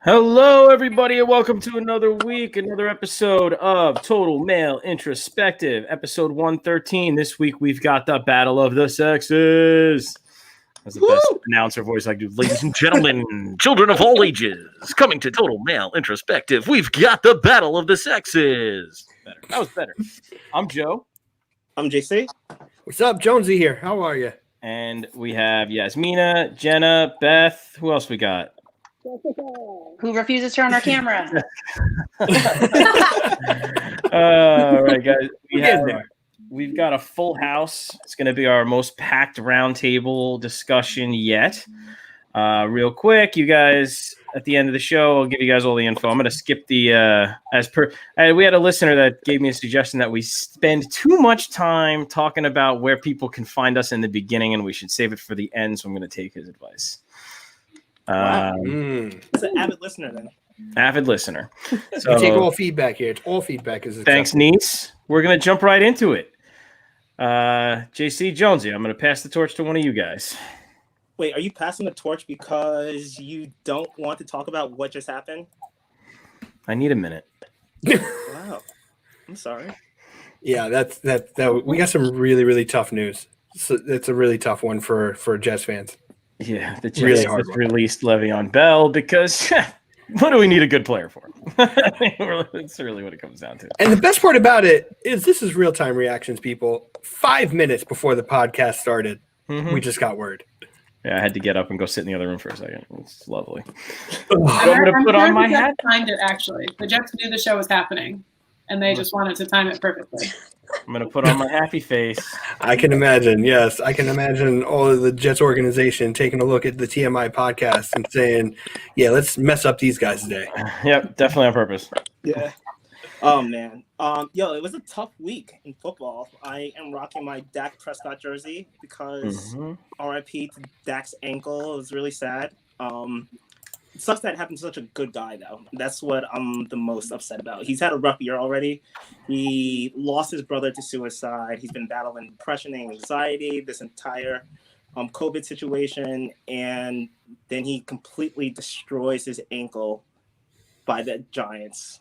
Hello, everybody, and welcome to another week, another episode of Total Male Introspective, episode 113. This week, we've got the Battle of the Sexes. That's the best announcer voice I can do. Ladies and gentlemen, children of all ages, coming to Total Male Introspective, we've got the Battle of the Sexes. Better. That was better. I'm Joe. I'm JC. What's up, Jonesy here? How are you? And we have Yasmina, Jenna, Beth. Who else we got? Who refuses to turn our camera? All right, guys. We've got a full house. It's going to be our most packed roundtable discussion yet. Real quick, you guys, at the end of the show, I'll give you guys all the info. I'm going to skip the, we had a listener that gave me a suggestion that we spend too much time talking about where people can find us in the beginning, and we should save it for the end, so I'm going to take his advice. It's an avid listener then. Avid listener. So, we take all feedback here. It's all feedback is thanks, niece. We're going to jump right into it. JC Jonesy, I'm going to pass the torch to one of you guys. Wait, are you passing the torch because you don't want to talk about what just happened? I need a minute. Wow. I'm sorry. Yeah, that we got some really, really tough news. So it's a really tough one for Jets fans. Yeah, the Jets Really hard released Le'Veon Bell because what do we need a good player for? That's really what it comes down to. And the best part about it is this is real-time reactions, people. 5 minutes before the podcast started, we just got word. Yeah, I had to get up and go sit in the other room for a second. It's lovely. I'm going to put on my hat. Timed it, actually. The Jets knew the show was happening, and they just wanted to time it perfectly. I'm going to put on my happy face. I can imagine, yes. I can imagine all of the Jets organization taking a look at the TMi podcast and saying, yeah, let's mess up these guys today. Yep, definitely on purpose. Yeah. Oh, man. It was a tough week in football. I am rocking my Dak Prescott jersey because RIP to Dak's ankle. It was really sad. It sucks that happened to such a good guy, though. That's what I'm the most upset about. He's had a rough year already. He lost his brother to suicide. He's been battling depression and anxiety this entire COVID situation. And then he completely destroys his ankle by the Giants.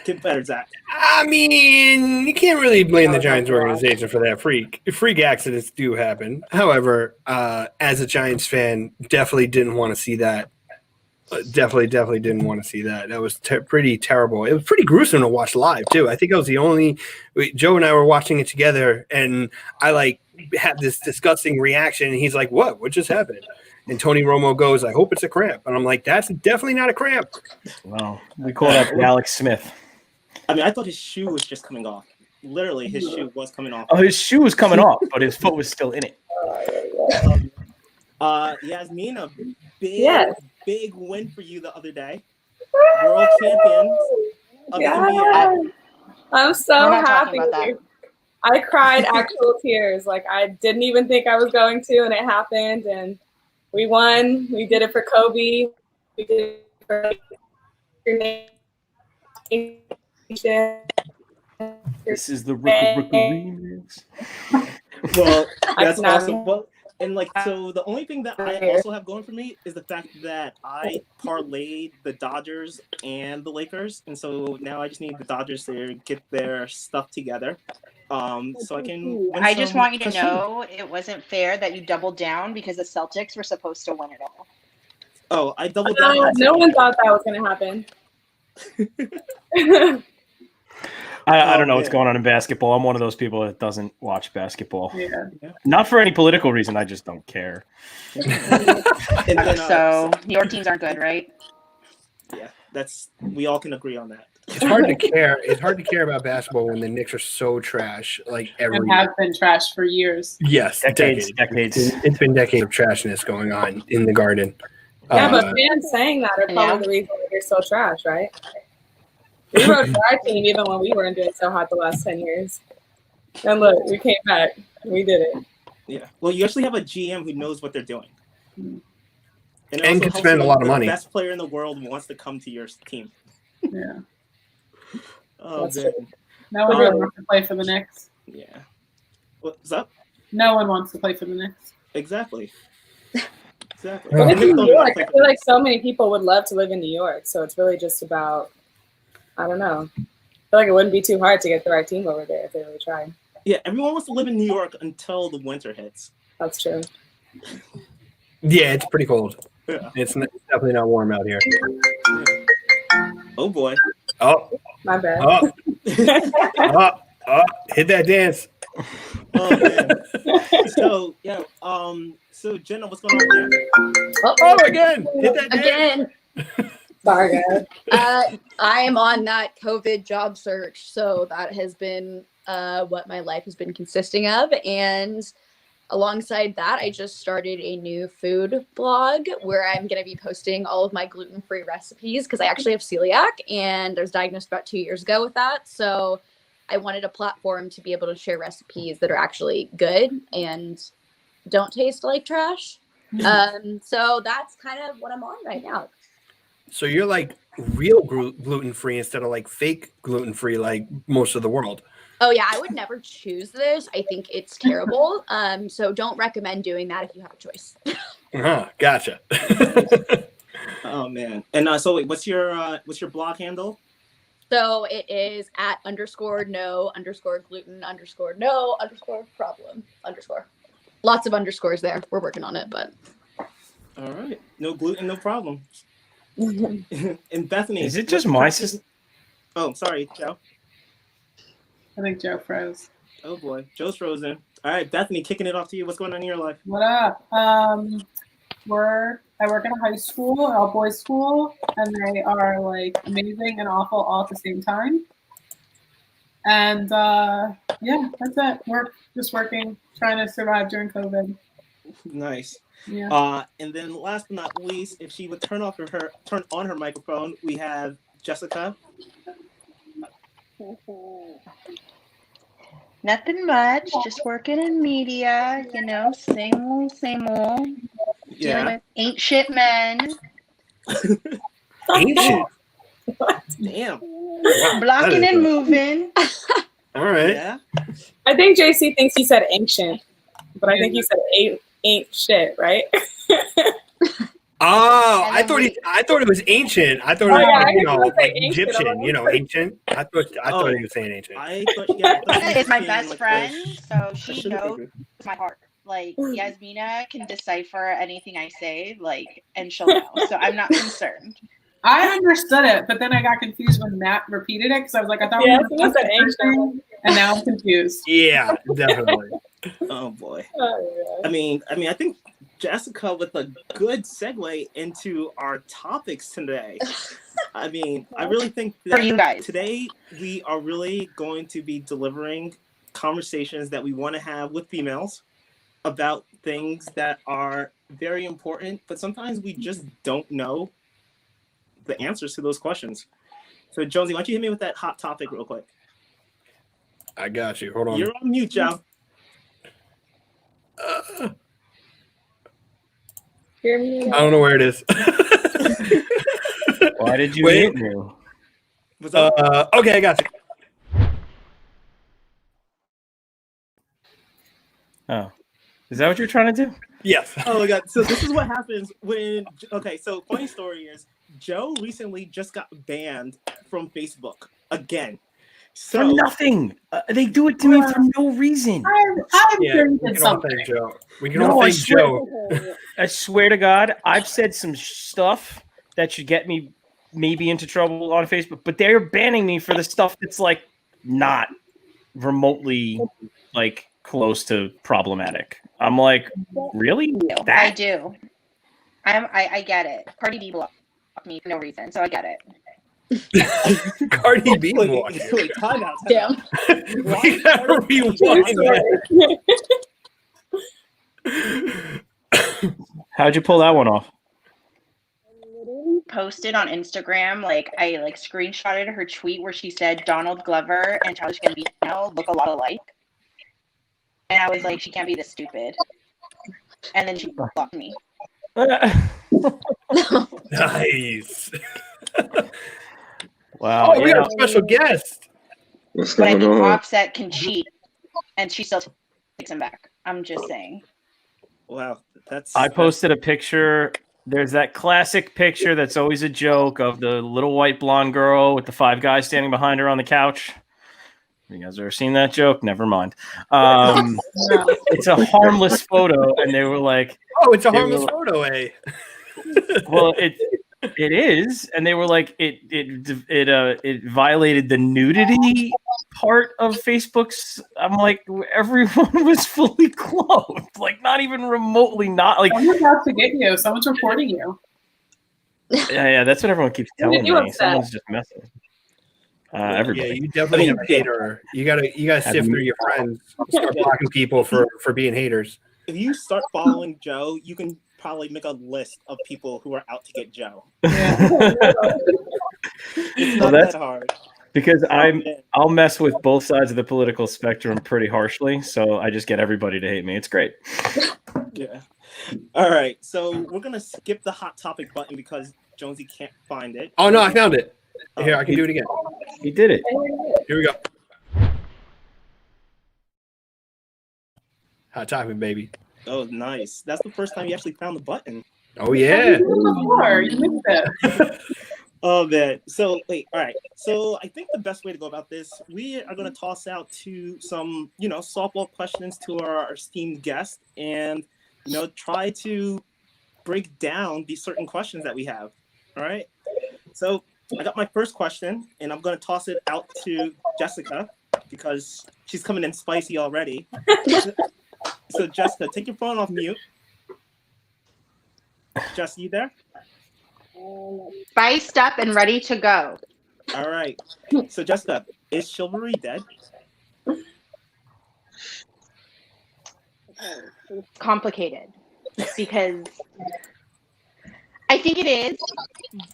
Get better, Zach. I mean, you can't really blame the Giants organization for that. Freak accidents do happen. However, as a Giants fan, definitely didn't want to see that. Definitely didn't want to see that. That was pretty terrible. It was pretty gruesome to watch live, too. I think I was the only – Joe and I were watching it together, and I, had this disgusting reaction, and he's like, what? What just happened? And Tony Romo goes, I hope it's a cramp. And I'm like, that's definitely not a cramp. Well, we call that Alex Smith. I mean, I thought his shoe was just coming off. Literally, his shoe was coming off. Oh, his shoe was coming off, but his foot was still in it. Yasmina, big win for you the other day. World champions of the NBA. I'm so happy. I cried actual tears. I didn't even think I was going to, and it happened, and we won. We did it for Kobe. We did it for This is the Rookie remix. Well, that's awesome. Well, and so the only thing that I also have going for me is the fact that I parlayed the Dodgers and the Lakers, and so now I just need the Dodgers to get their stuff together, so I can. I just want you to know it wasn't fair that you doubled down because the Celtics were supposed to win it all. Oh, I doubled down. No one thought that was going to happen. I don't know what's going on in basketball. I'm one of those people that doesn't watch basketball. Yeah. Not for any political reason. I just don't care. And then, so your teams aren't good, right? Yeah, we all can agree on that. It's hard to care. It's hard to care about basketball when the Knicks are so trash. And have been trash for years. Yes, decades. It's been decades of trashness going on in the Garden. Yeah, but fans saying that are probably the reason that you're so trash, right? We rode for our team even when we weren't doing so hot the last 10 years. And look, we came back. We did it. Yeah. Well, you actually have a GM who knows what they're doing. And can spend a lot of money. The best player in the world wants to come to your team. Yeah. Oh, that's true. No one really wants to play for the Knicks. Yeah. What's up? No one wants to play for the Knicks. Exactly. Exactly. But it's in New York. I feel like so many people would love to live in New York. So it's really just about, I don't know. I feel like it wouldn't be too hard to get the right team over there if they really tried. Yeah, everyone wants to live in New York until the winter hits. That's true. Yeah, it's pretty cold. Yeah. It's definitely not warm out here. Oh boy. Oh, my bad. Hit that dance. Oh man. So yeah. So Jenna, what's going on here? Oh, again. Hit that dance. Again. Sorry, guys. I am on that COVID job search, so that has been what my life has been consisting of. And alongside that, I just started a new food blog where I'm going to be posting all of my gluten-free recipes because I actually have celiac and I was diagnosed about 2 years ago with that. So I wanted a platform to be able to share recipes that are actually good and don't taste like trash. So that's kind of what I'm on right now. So you're like real gluten-free instead of like fake gluten-free like most of the world. Oh yeah, I would never choose this. I think it's terrible. So don't recommend doing that if you have a choice. Gotcha. Oh man. And so wait, what's your blog handle? So it is @_no_gluten_no_problem_. Lots of underscores there. We're working on it, but. All right. No gluten, no problem. And Bethany. Is it just my system? Oh, sorry, Joe. I think Joe froze. Oh boy, Joe's frozen. All right, Bethany, kicking it off to you. What's going on in your life? What up? I work in a high school, an all-boys school, and they are like amazing and awful all at the same time. And yeah, that's it. Just working, trying to survive during COVID. Nice. Yeah. And then last but not least, if she would turn on her microphone, we have Jessica. Nothing much, just working in media, same old. Yeah. Dealing with ain't shit men. Ain't shit. Damn. Wow, Blocking and moving. All right. Yeah. I think JC thinks he said ancient, but I think he said ain't shit, right? Oh, I thought it was ancient. I thought it was like Egyptian, ancient. I thought he was saying ancient. Jessica is my best friend, so she knows my heart. Like Yasmina can decipher anything I say, and she'll know. So I'm not concerned. I understood it, but then I got confused when Matt repeated it because I was like, I thought we were said ancient, and now I'm confused. Yeah, definitely. Oh boy. I mean, I think Jessica with a good segue into our topics today. I mean, I really think that For you guys. Today we are really going to be delivering conversations that we want to have with females about things that are very important, but sometimes we just don't know the answers to those questions. So Jonesy, why don't you hit me with that hot topic real quick? I got you. Hold on. You're on mute, Joe. I don't know where it is. Why did you hit me? Okay, I got you. Oh. Is that what you're trying to do? Yes. Oh my god. So this is what happens when so funny story is Joe recently just got banned from Facebook again. So For nothing. They do it to me for no reason. I'm sure you We did can all something. thank Joe. We can all thank Joe. I swear to God, I've said some stuff that should get me maybe into trouble on Facebook, but they're banning me for the stuff that's not remotely close to problematic. I'm like, really? I do. I get it. Cardi B blocked me for no reason, so I get it. Cardi B blocked you. Wait, time out. Damn. We gotta rewind that. How'd you pull that one off? Posted on Instagram, I screenshotted her tweet where she said Donald Glover and Childish Gambino look a lot alike. And I was like, she can't be this stupid. And then she blocked me. Nice. Wow. Oh, we got a special guest. What's But I going think on? Offset can cheat, and she still takes him back. I'm just saying. Wow, I posted a picture. There's that classic picture that's always a joke of the little white blonde girl with the 5 guys standing behind her on the couch. You guys ever seen that joke? Never mind. It's a harmless photo, and they were like, "Oh, it's a harmless photo, eh?" Well, it is, and they were like, it violated the nudity part of Facebook's. I'm like, everyone was fully clothed, like not even remotely not like. Someone's out to get you. Someone's reporting you. Yeah, that's what everyone keeps telling me. Someone's just messing. Everybody. Yeah, you definitely have a hater. You gotta sift through your friends, start blocking people for being haters. If you start following Joe, you can probably make a list of people who are out to get Joe. It's not that hard. Because I'll mess with both sides of the political spectrum pretty harshly, so I just get everybody to hate me. It's great. Yeah. All right, so we're gonna skip the hot topic button because Jonesy can't find it. Oh no, I found it. Here, I can do it again. He did it. Here we go. Hot topic, baby. Oh, nice. That's the first time you actually found the button. Oh yeah. You missed it. Oh man. So wait, all right. So I think the best way to go about this, we are gonna toss out to some, softball questions to our esteemed guest and try to break down these certain questions that we have. All right. So I got my first question and I'm gonna toss it out to Jessica because she's coming in spicy already. So Jessica, take your phone off mute. Jess, you there? Spiced up and ready to go. All right. So Jessica, is chivalry dead? Complicated because I think it is,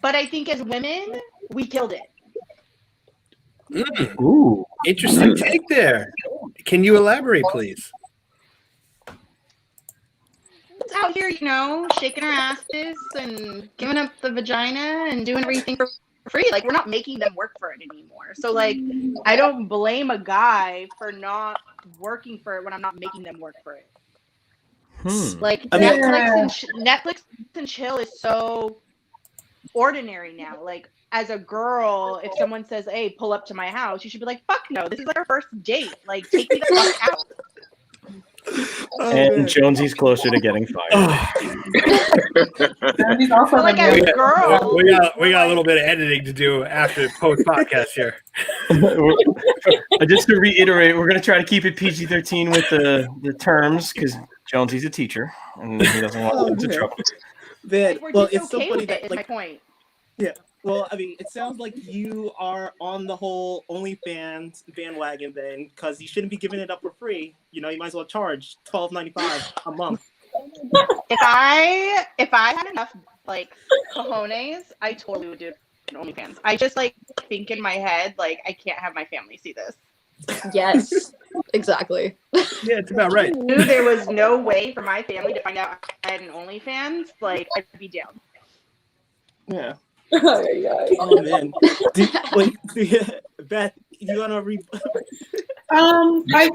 but I think as women, we killed it. Ooh, interesting take there. Can you elaborate, please? Out here, shaking our asses and giving up the vagina and doing everything for free. Like, we're not making them work for it anymore. So, like, I don't blame a guy for not working for it when I'm not making them work for it. Like, Netflix and chill is so ordinary now. Like, as a girl, if someone says, "Hey, pull up to my house," you should be like, "Fuck no, this is like our first date. Like, take me the fuck out." And Jonesy's closer to getting fired. Jonesy's also like as a girl, we got a little bit of editing to do after post podcast here. Just to reiterate, we're going to try to keep it PG-13 with the terms because Jonesy's a teacher and he doesn't want to get into trouble. Man, we're well, just it's so okay funny with it, that is my point. Yeah. Well, I mean, it sounds like you are on the whole OnlyFans bandwagon then, because you shouldn't be giving it up for free. You might as well charge $12.95 a month. If I had enough like cojones, I totally would do it in OnlyFans. I just think in my head I can't have my family see this. Yes, exactly. Yeah, it's about right. If I knew there was no way for my family to find out I had an OnlyFans, I'd be down. Yeah. Oh man. Beth, you wanna read? I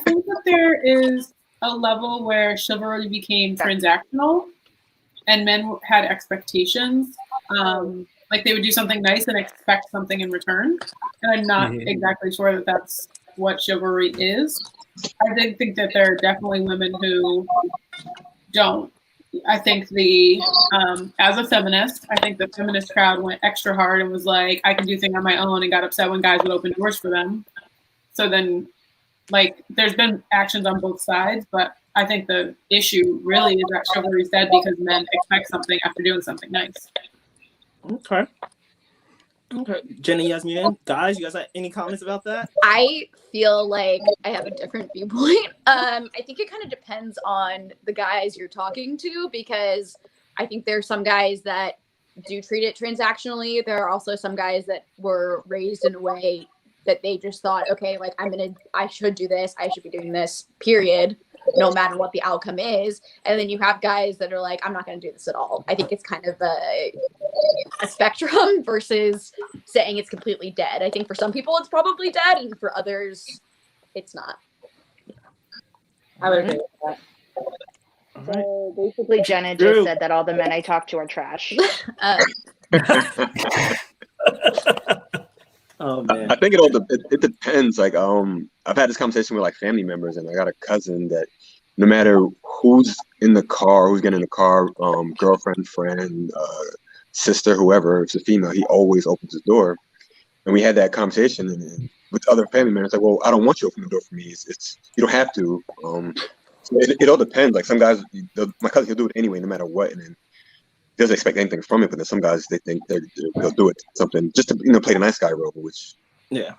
think that there is a level where chivalry became transactional, and men had expectations. Like they would do something nice and expect something in return. And I'm not exactly sure that that's what chivalry is. I did think that there are definitely women who don't. I think as a feminist, I think the feminist crowd went extra hard and was like, I can do things on my own, and got upset when guys would open doors for them. So then, there's been actions on both sides, but I think the issue really is that chivalry is dead because men expect something after doing something nice. Okay. Jenny, Yasmin, guys, you guys have any comments about that? I feel like I have a different viewpoint. I think it kind of depends on the guys you're talking to, because I think there are some guys that do treat it transactionally. There are also some guys that were raised in a way that they just thought, okay, I should do this. I should be doing this, period, no matter what the outcome is. And then you have guys that are like, I'm not going to do this at all. I think it's kind of a spectrum versus saying it's completely dead. I think for some people it's probably dead, and for others it's not. I would agree with that. So Basically, Jenna just said that all the men I talk to are trash. Oh man. I think it depends. Like I've had this conversation with like family members, and I got a cousin that no matter who's in the car, who's getting in the car, girlfriend, friend, sister, whoever, if it's a female, he always opens the door. And we had that conversation and with other family members, like, well, I don't want you to open the door for me. It's you don't have to. So it all depends. Like some guys, my cousin, he'll do it anyway, no matter what, and then he doesn't expect anything from it. But then some guys, they think they'll do it something just to play the nice guy role, which yeah,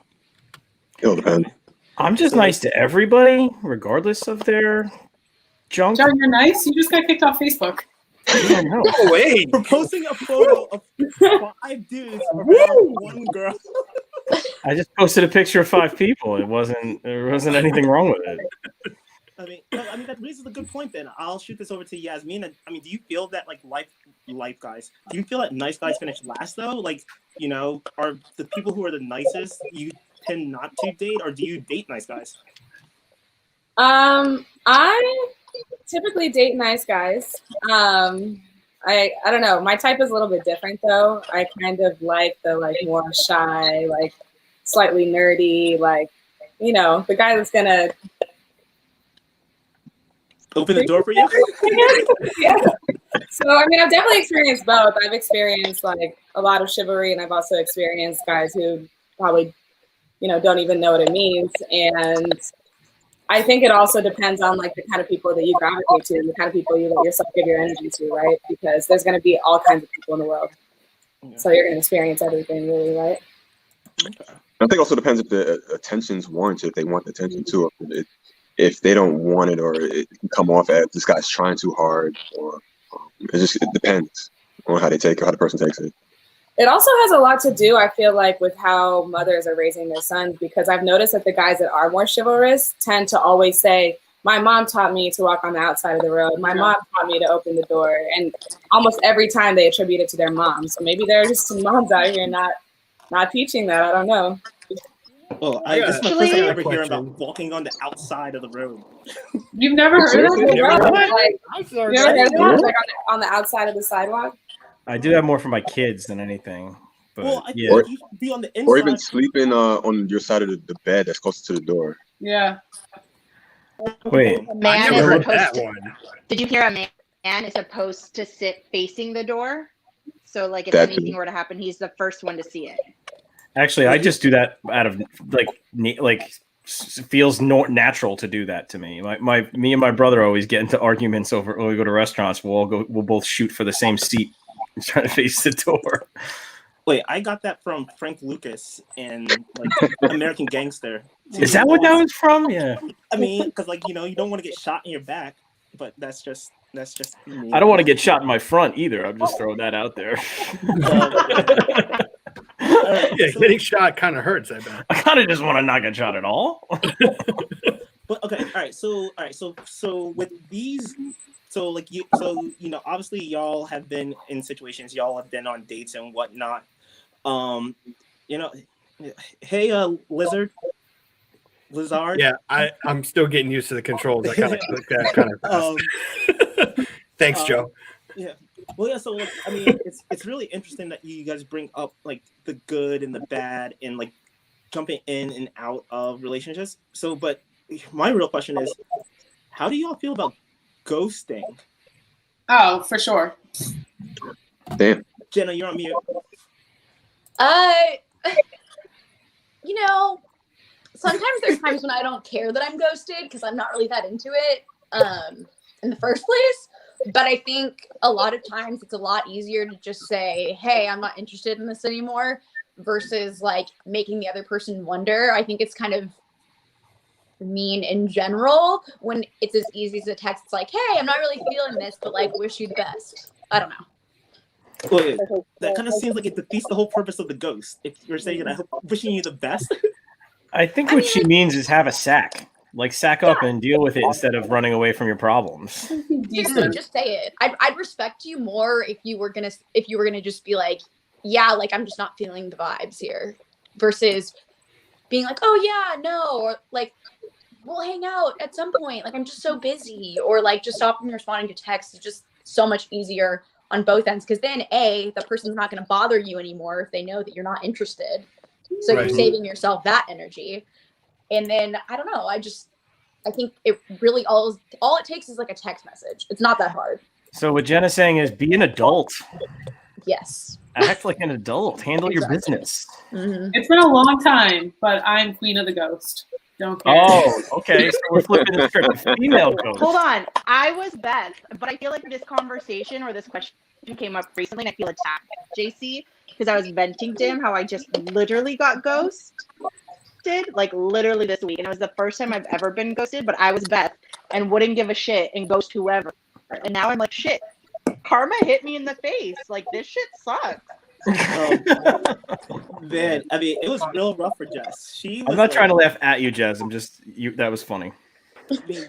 it all depends. I'm just nice to everybody, regardless of their junk. John, you're nice. You just got kicked off Facebook. Yeah, no. Oh, wait. for posting a photo of 5 dudes around one girl. I just posted a picture of 5 people. There wasn't anything wrong with it. I mean, that raises a good point. Then I'll shoot this over to Yasmin. I mean, do you feel that like life guys? Do you feel that nice guys finish last though? Like, are the people who are the nicest you tend not to date, or do you date nice guys? I typically date nice guys. I don't know. My type is a little bit different though. I kind of like the more shy, slightly nerdy, the guy that's gonna open the door for you. Yeah. So I mean, I've definitely experienced both. I've experienced a lot of chivalry, and I've also experienced guys who probably don't even know what it means. And I think it also depends on the kind of people that you gravitate to and the kind of people you let yourself give your energy to, right? Because there's going to be all kinds of people in the world. So you're going to experience everything, really, right? I think it also depends if the attention's warranted, if they want the attention too. If they don't want it, or it can come off as this guy's trying too hard, or it depends on how they take it, how the person takes it. It also has a lot to do, I feel like, with how mothers are raising their sons, because I've noticed that the guys that are more chivalrous tend to always say, my mom taught me to walk on the outside of the road. My mom taught me to open the door. And almost every time they attribute it to their mom. So maybe there are just some moms out here not teaching that. I don't know. Well, this is my first time ever hearing about walking on the outside of the road. You've never heard of it? You ever heard of that? On the outside of the sidewalk? I do that more for my kids than anything. But well, I yeah. think you should be on the inside. Or even sleeping on your side of the bed that's closest to the door. Yeah. Wait. Man never heard is that supposed one. Did you hear a man is supposed to sit facing the door? So if That anything too. were to happen, he's the first one to see it. Actually, I just do that out of feels natural to do that to me. Me and my brother always get into arguments over when we go to restaurants. We'll both shoot for the same seat and try to face the door. Wait, I got that from Frank Lucas in American Gangster. Is that what that was from? Yeah. I mean, because you don't want to get shot in your back, but that's just me. I don't want to get shot in my front either. I'm just throwing that out there. Getting shot kind of hurts, I bet. I kind of just want to not get shot at all. But okay, all right. So with these, obviously y'all have been in situations, y'all have been on dates and whatnot. Hey, Lizard. Yeah, I'm still getting used to the controls. I kind of click that kind of. Thanks, Joe. Yeah. Well, yeah. So I mean, it's really interesting that you guys bring up the good and the bad and jumping in and out of relationships. So, but my real question is, how do y'all feel about ghosting? Oh, for sure. Damn. Jenna, you're on mute. Sometimes there's times when I don't care that I'm ghosted because I'm not really that into it in the first place. But I think a lot of times it's a lot easier to just say, hey, I'm not interested in this anymore versus making the other person wonder. I think it's kind of mean in general when it's as easy as a text. It's like, hey, I'm not really feeling this, but wish you the best. I don't know. Well, that kind of seems like it defeats the whole purpose of the ghost. If you're saying that, wishing you the best. I think what she means is have a sack. Sack up and deal with it instead of running away from your problems. Seriously, just say it. I'd respect you more if you were gonna just be yeah, I'm just not feeling the vibes here, versus being oh yeah, no, or we'll hang out at some point. Like, I'm just so busy. Or like, just stop me responding to texts is just so much easier on both ends. Because then A, the person's not going to bother you anymore if they know that you're not interested. So Right. you're saving yourself that energy. And then, I don't know, I think it really all it takes is like a text message. It's not that hard. So what Jenna's saying is be an adult. Yes. Act like an adult. Handle your business. Mm-hmm. It's been a long time, but I'm queen of the ghost. Don't care. Oh, okay. So we're flipping the script. Female ghost. Hold on. I was Beth, but I feel like this conversation or this question came up recently, and I feel attacked, JC, because I was venting to him how I just literally got ghosted, like literally this week. And it was the first time I've ever been ghosted, but I was Beth and wouldn't give a shit and ghost whoever. And now I'm like, shit, karma hit me in the face. Like, this shit sucks. Man, I mean, it was real rough for Jess. I'm not trying to laugh at you, Jess. I'm just that was funny. I mean,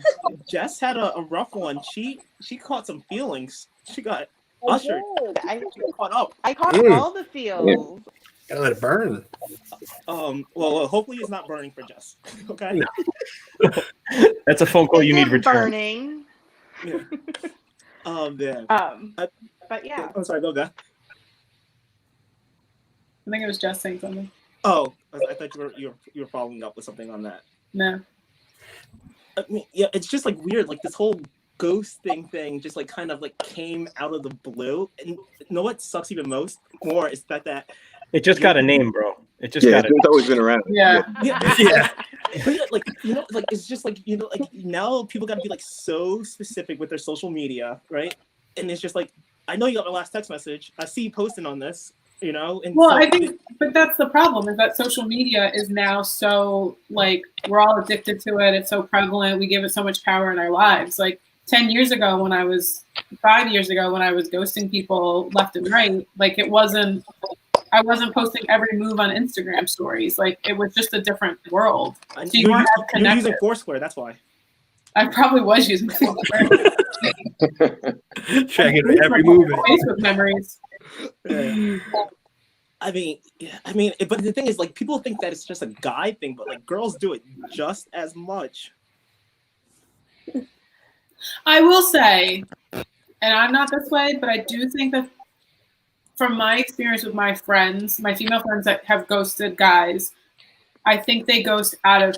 Jess had a rough one. She caught some feelings. She got ushered. I caught up. I caught all the feels. Gotta let it burn. Well, hopefully it's not burning for Jess. Okay. No. That's a phone call you need return. Burning. Yeah. Man. But yeah. I'm sorry. Go back. I think it was just saying something. Oh, I thought you were following up with something on that. No. I mean, yeah, it's just like weird. Like this whole ghosting thing just like kind of like came out of the blue. And you know what sucks even more is that it just got a name, bro. It just got it's always been around. Yeah. Yeah. But like, you know, like it's just like, you know, like now people got to be like so specific with their social media, right? And it's just like, I know you got my last text message. I see you posting on this, you know. And Well, so, I think, but that's the problem is that social media is now so like we're all addicted to it. It's so prevalent. We give it so much power in our lives. Like 5 years ago when I was ghosting people left and right, like I wasn't posting every move on Instagram stories. Like it was just a different world. So you weren't as you're connected. using Foursquare, that's why. I probably was using Foursquare. Checking every move. Facebook memories. Yeah. I mean, but the thing is, like, people think that it's just a guy thing, but like, girls do it just as much. I will say, and I'm not this way, but I do think that from my experience with my friends, my female friends that have ghosted guys, I think they ghost out of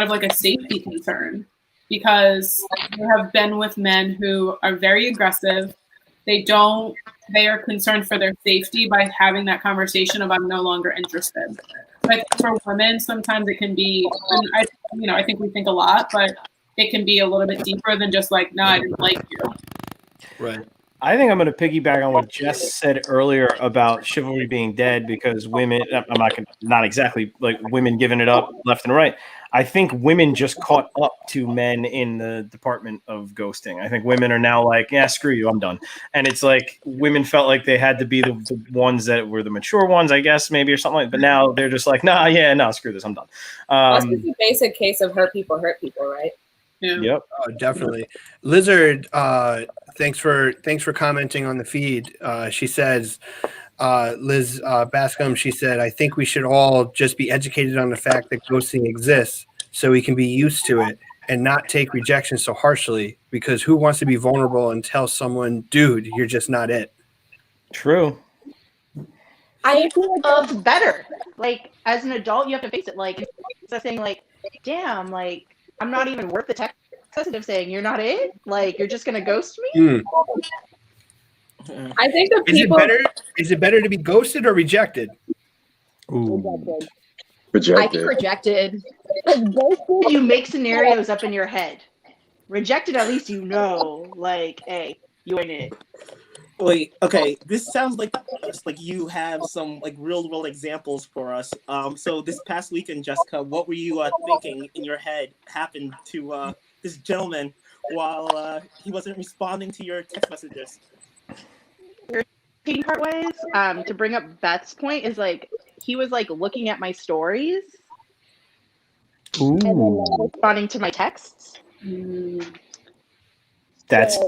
like a safety concern because they have been with men who are very aggressive. They are concerned for their safety by having that conversation of I'm no longer interested. So I think for women, sometimes it can be, and I think we think a lot, but it can be a little bit deeper than just like, no, I didn't like you. Right. I think I'm going to piggyback on what Jess said earlier about chivalry being dead because women, not exactly like women giving it up left and right. I think women just caught up to men in the department of ghosting. I think women are now like, yeah, screw you, I'm done. And it's like women felt like they had to be the ones that were the mature ones, I guess, maybe, or something like that. But now they're just like, screw this, I'm done. That's just a basic case of hurt people, right? Yeah. Yep. Oh, definitely. Lizard, thanks for commenting on the feed. She says, Liz Bascom, she said, I think we should all just be educated on the fact that ghosting exists so we can be used to it and not take rejection so harshly because who wants to be vulnerable and tell someone, dude, you're just not it. True. I feel like it's better. Like, as an adult, you have to face it. Like, instead of saying, like, damn, like, I'm not even worth the text message of saying you're not it. Like, you're just going to ghost me? I think the people... Is it better to be ghosted or rejected? Ooh. Rejected. I think rejected. You make scenarios up in your head. Rejected, at least you know, like, hey, you ain't it. Wait, okay. This sounds like you have some like real world examples for us. So this past weekend, Jessica, what were you thinking in your head happened to this gentleman while he wasn't responding to your text messages? The part was to bring up Beth's point is like he was like looking at my stories Ooh. and then responding to my texts. That's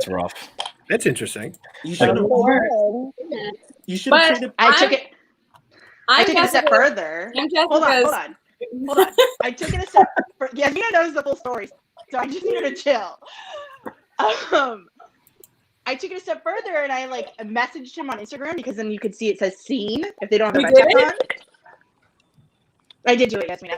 rough. That's interesting. You should have. You should have treated. I took it a step further. I'm just Hold on. Hold on. I took it a step. Yasmina knows the full story, so I just need her to chill. I took it a step further and I like messaged him on Instagram because then you could see it says seen if they don't have their red on. I did do it, Yasmina.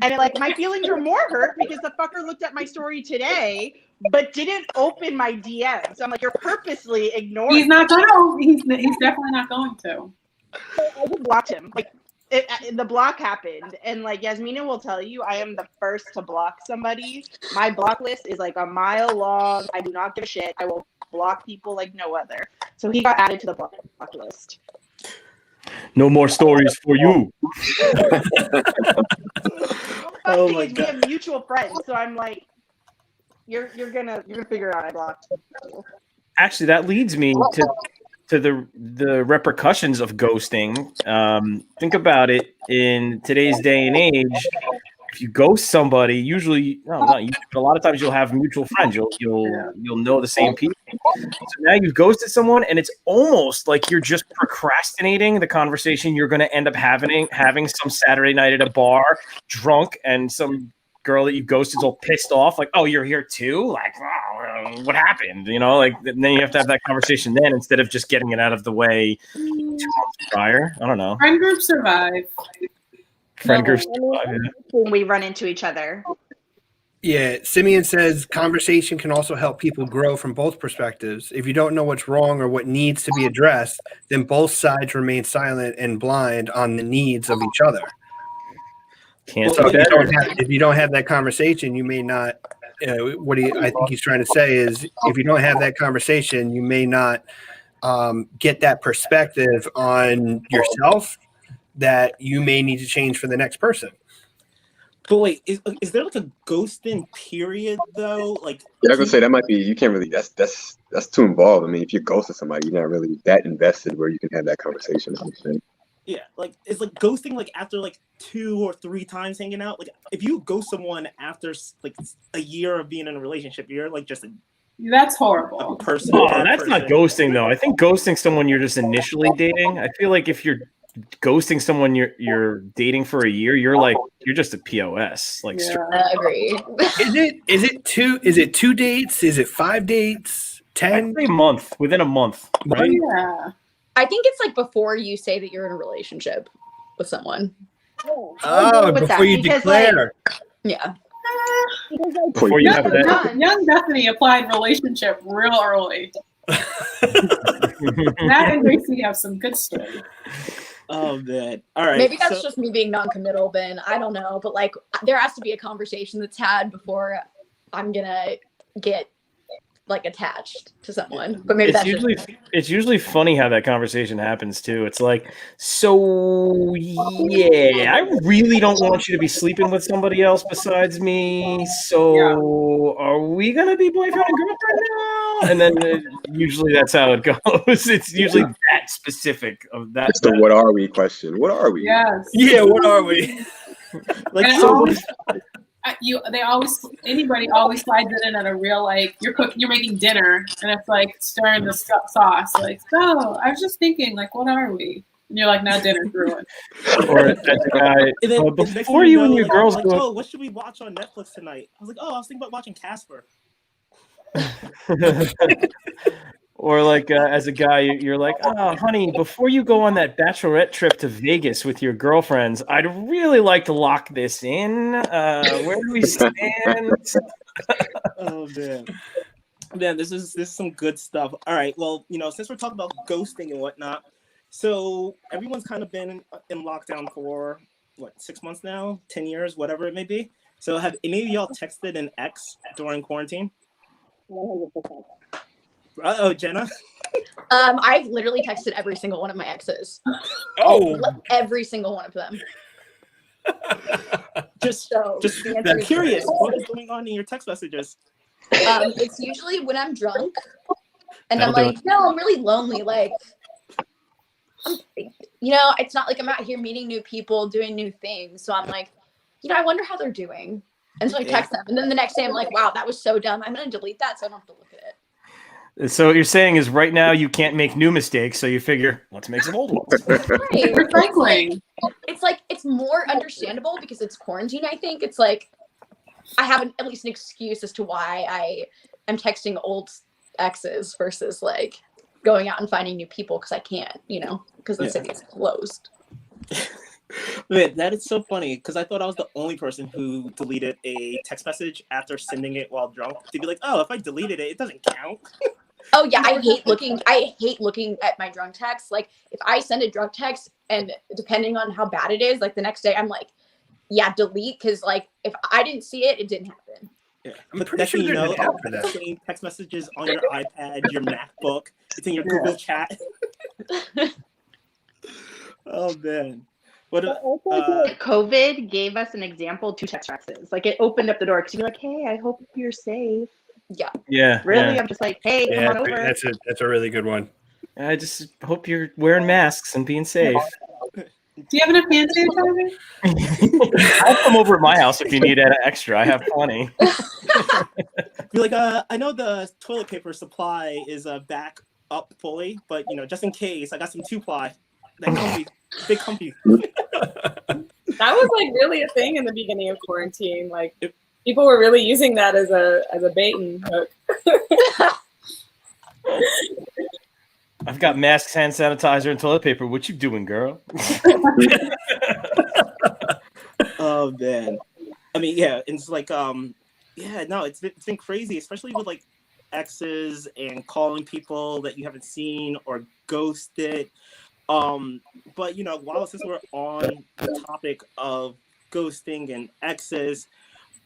And it, like my feelings were more hurt because the fucker looked at my story today but didn't open my DM. So I'm like, you're purposely ignoring. He's not gonna. He's definitely not going to. I just blocked him. Like the block happened, and like Yasmina will tell you, I am the first to block somebody. My block list is like a mile long. I do not give a shit. I will block people like no other. So he got added to the block list. No more stories for you. Oh my God. We have mutual friends, so I'm like, you're gonna figure it out. I blocked you. Actually, that leads me to the repercussions of ghosting. Think about it in today's day and age. If you ghost somebody, usually a lot of times you'll have mutual friends. You'll know the same people. So now you've ghosted someone, and it's almost like you're just procrastinating the conversation you're going to end up having some Saturday night at a bar, drunk, and some girl that you ghosted is all pissed off, like, "Oh, you're here too? Like, oh, what happened?" You know, like then you have to have that conversation then instead of just getting it out of the way 2 months prior. I don't know. Friend groups survive. Friend groups. When we run into each other. Yeah, Simeon says conversation can also help people grow from both perspectives. If you don't know what's wrong or what needs to be addressed, then both sides remain silent and blind on the needs of each other. So if you don't have that conversation, you may not. I think he's trying to say is if you don't have that conversation, you may not get that perspective on yourself that you may need to change for the next person. But wait, is there like a ghosting period though? Like, yeah, I was gonna say that might be. You can't really. That's too involved. I mean, if you're ghosting somebody, you're not really that invested where you can have that conversation. Yeah, like it's like ghosting like after like 2 or 3 times hanging out. Like if you ghost someone after like a year of being in a relationship, you're like just that's horrible. Person. Oh, that's not ghosting though. I think ghosting someone you're just initially dating. I feel like if you're ghosting someone you're dating for a year, you're just a POS. Like, I agree. Is it 2 dates? Is it 5 dates? 10? A month, within a month, right? Yeah. I think it's like before you say that you're in a relationship with someone. Oh, before you declare. Yeah. Before you have that. Young Bethany applied relationship real early. That and Gracie have some good stories. Oh man! All right. Maybe that's just me being non-committal. Then I don't know, but like there has to be a conversation that's had before I'm gonna get like attached to someone. But maybe it's usually funny how that conversation happens too. It's like, so yeah, I really don't want you to be sleeping with somebody else besides me. So are we gonna be boyfriend and girlfriend now? And then usually that's how it goes. It's usually that specific of that. It's the what are we question. What are we? Yes. Yeah, what are we? Like anybody always slides it in at a real like you're making dinner and it's like stirring the sauce like, so I was just thinking like, what are we? And you're like, now dinner's ruined. Or before you and your girls like, oh, what should we watch on Netflix tonight? I was like, oh, I was thinking about watching Casper. Or like as a guy, you're like, oh, honey, before you go on that bachelorette trip to Vegas with your girlfriends, I'd really like to lock this in. Where do we stand? Oh man, this is some good stuff. All right, well, since we're talking about ghosting and whatnot, so everyone's kind of been in lockdown for 6 months now, 10 years, whatever it may be. So have any of y'all texted an ex during quarantine? 100%. Oh, Jenna? I've literally texted every single one of my exes. Oh, every single one of them. Just curious, what is going on in your text messages? It's usually when I'm drunk, and I'm like, no, I'm really lonely. Like, it's not like I'm out here meeting new people, doing new things. So I'm like, I wonder how they're doing. And so I text them, and then the next day I'm like, wow, that was so dumb. I'm gonna delete that so I don't have to look at it. So what you're saying is right now you can't make new mistakes, so you figure let's make some old ones. Recycling. It's more understandable because it's quarantine. I think it's like I have at least an excuse as to why I am texting old exes versus like going out and finding new people because I can't, because the city's closed. Man, that is so funny because I thought I was the only person who deleted a text message after sending it while drunk. To be like, oh, if I deleted it, it doesn't count. Oh yeah, I hate looking at my drunk text. Like if I send a drunk text and depending on how bad it is, like the next day I'm like, yeah, delete, because like if I didn't see it, it didn't happen. Yeah. I'm But pretty sure you there's know, an app for that. same text messages on your iPad, your MacBook, it's in your Google chat. Oh man. What COVID gave us an example to text messages. Like it opened up the door because you're like, hey, I hope you're safe. Yeah. Yeah. Really? Yeah. I'm just like, hey, come on over. That's a really good one. I just hope you're wearing masks and being safe. Do you have enough hand sanitizer? I'll come over at my house if you need extra. I have plenty. Be like, I know the toilet paper supply is back up fully, but just in case, I got some 2-ply. That comfy, big comfy. That was like really a thing in the beginning of quarantine. Like people were really using that as a bait and hook. I've got masks, hand sanitizer, and toilet paper. What you doing, girl? Oh man, I mean, yeah, it's like, it's been crazy, especially with like exes and calling people that you haven't seen or ghosted. But since we're on the topic of ghosting and exes,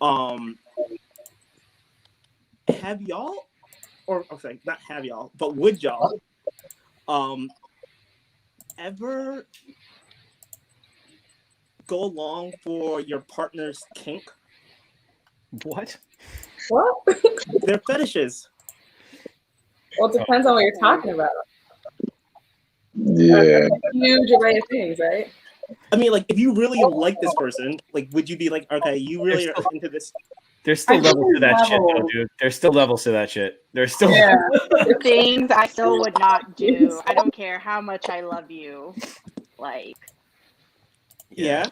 have y'all, or okay, not have y'all, but would y'all, ever go along for your partner's kink? What? Their fetishes. Well, it depends on what you're talking about. Yeah. That's a huge array of things, right? I mean, like, if you really like this person, like, would you be like, okay, you really are into this? There's still levels to that shit, though, dude. There's still levels to that shit. There's still things I still would not do. I don't care how much I love you. Like, yeah.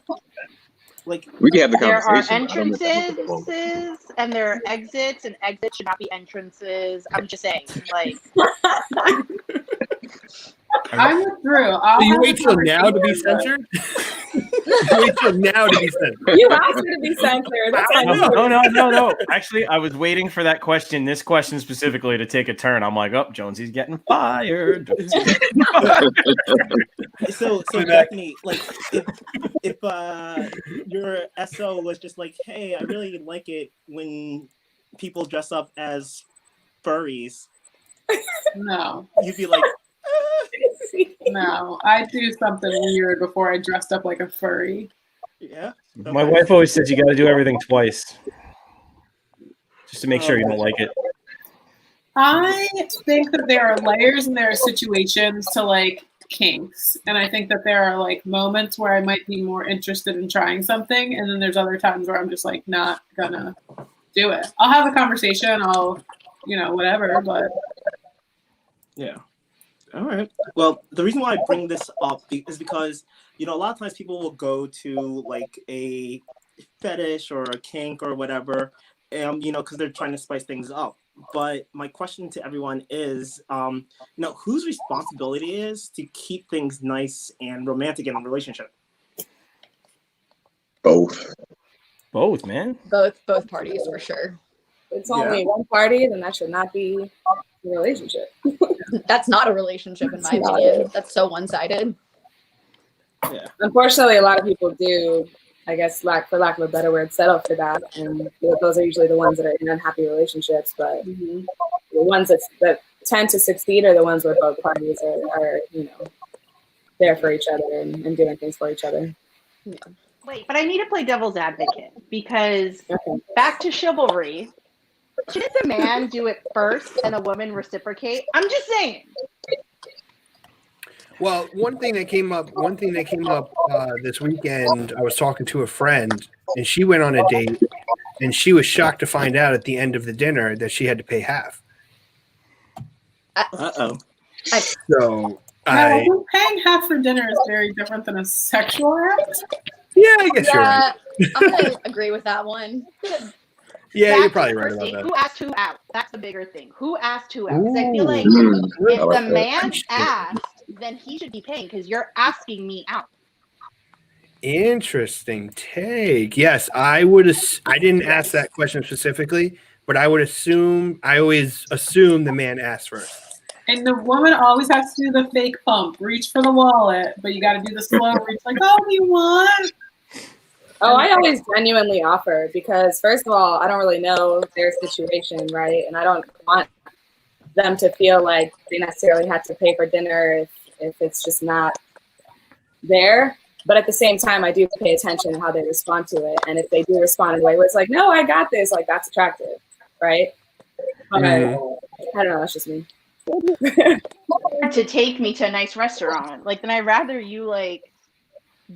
Like, we can have the there are conversation. entrances and there are exits, and exits should not be entrances. I'm just saying, like. I withdrew. So you wait till now to be censored? Wait till now to be censored. You asked me to be censored. That's No. Actually, I was waiting for that question, this question specifically, to take a turn. I'm like, oh, Jonesy's getting fired. So Bethany, like, if your SO was just like, hey, I really like it when people dress up as furries. No. You'd be like, no, I'd do something weird before I dressed up like a furry. Yeah. Okay. My wife always says you got to do everything twice, just to make sure you don't like it. I think that there are layers and there are situations to like kinks, and I think that there are like moments where I might be more interested in trying something, and then there's other times where I'm just like not gonna do it. I'll have a conversation, I'll whatever, but yeah. All right. Well, the reason why I bring this up is because, a lot of times people will go to like a fetish or a kink or whatever, because they're trying to spice things up. But my question to everyone is, whose responsibility is to keep things nice and romantic in a relationship? Both, man. Both parties for sure. It's only one party, then that should not be a relationship. That's not a relationship in my opinion. That's so one-sided. Yeah. Unfortunately, a lot of people do, I guess, for lack of a better word, settle for that, and those are usually the ones that are in unhappy relationships. But the ones that tend to succeed are the ones where both parties are there for each other and doing things for each other. Yeah. Wait, but I need to play devil's advocate because back to chivalry. Shouldn't the man do it first and the woman reciprocate? I'm just saying. Well, one thing that came up this weekend, I was talking to a friend, and she went on a date, and she was shocked to find out at the end of the dinner that she had to pay half. Uh-oh. So Now, paying half for dinner is very different than a sexual act. Yeah, I guess you're right. I'm gonna agree with that one. Yeah, you're probably right about that. Who asked who out? That's the bigger thing. Who asked who out? Because I feel like I if like the that. man asked, then he should be paying because you're asking me out. Interesting take. Yes, I would. I didn't ask that question specifically, but I would assume. I always assume the man asked first. And the woman always has to do the fake pump, reach for the wallet, but you got to do the slow reach, like, oh, you want? Oh, I always genuinely offer because, first of all, I don't really know their situation, right? And I don't want them to feel like they necessarily have to pay for dinner if it's just not there. But at the same time, I do pay attention to how they respond to it. And if they do respond in a way where it's like, no, I got this, like, that's attractive, right? But I don't know, that's just me. To take me to a nice restaurant, like, then I'd rather you like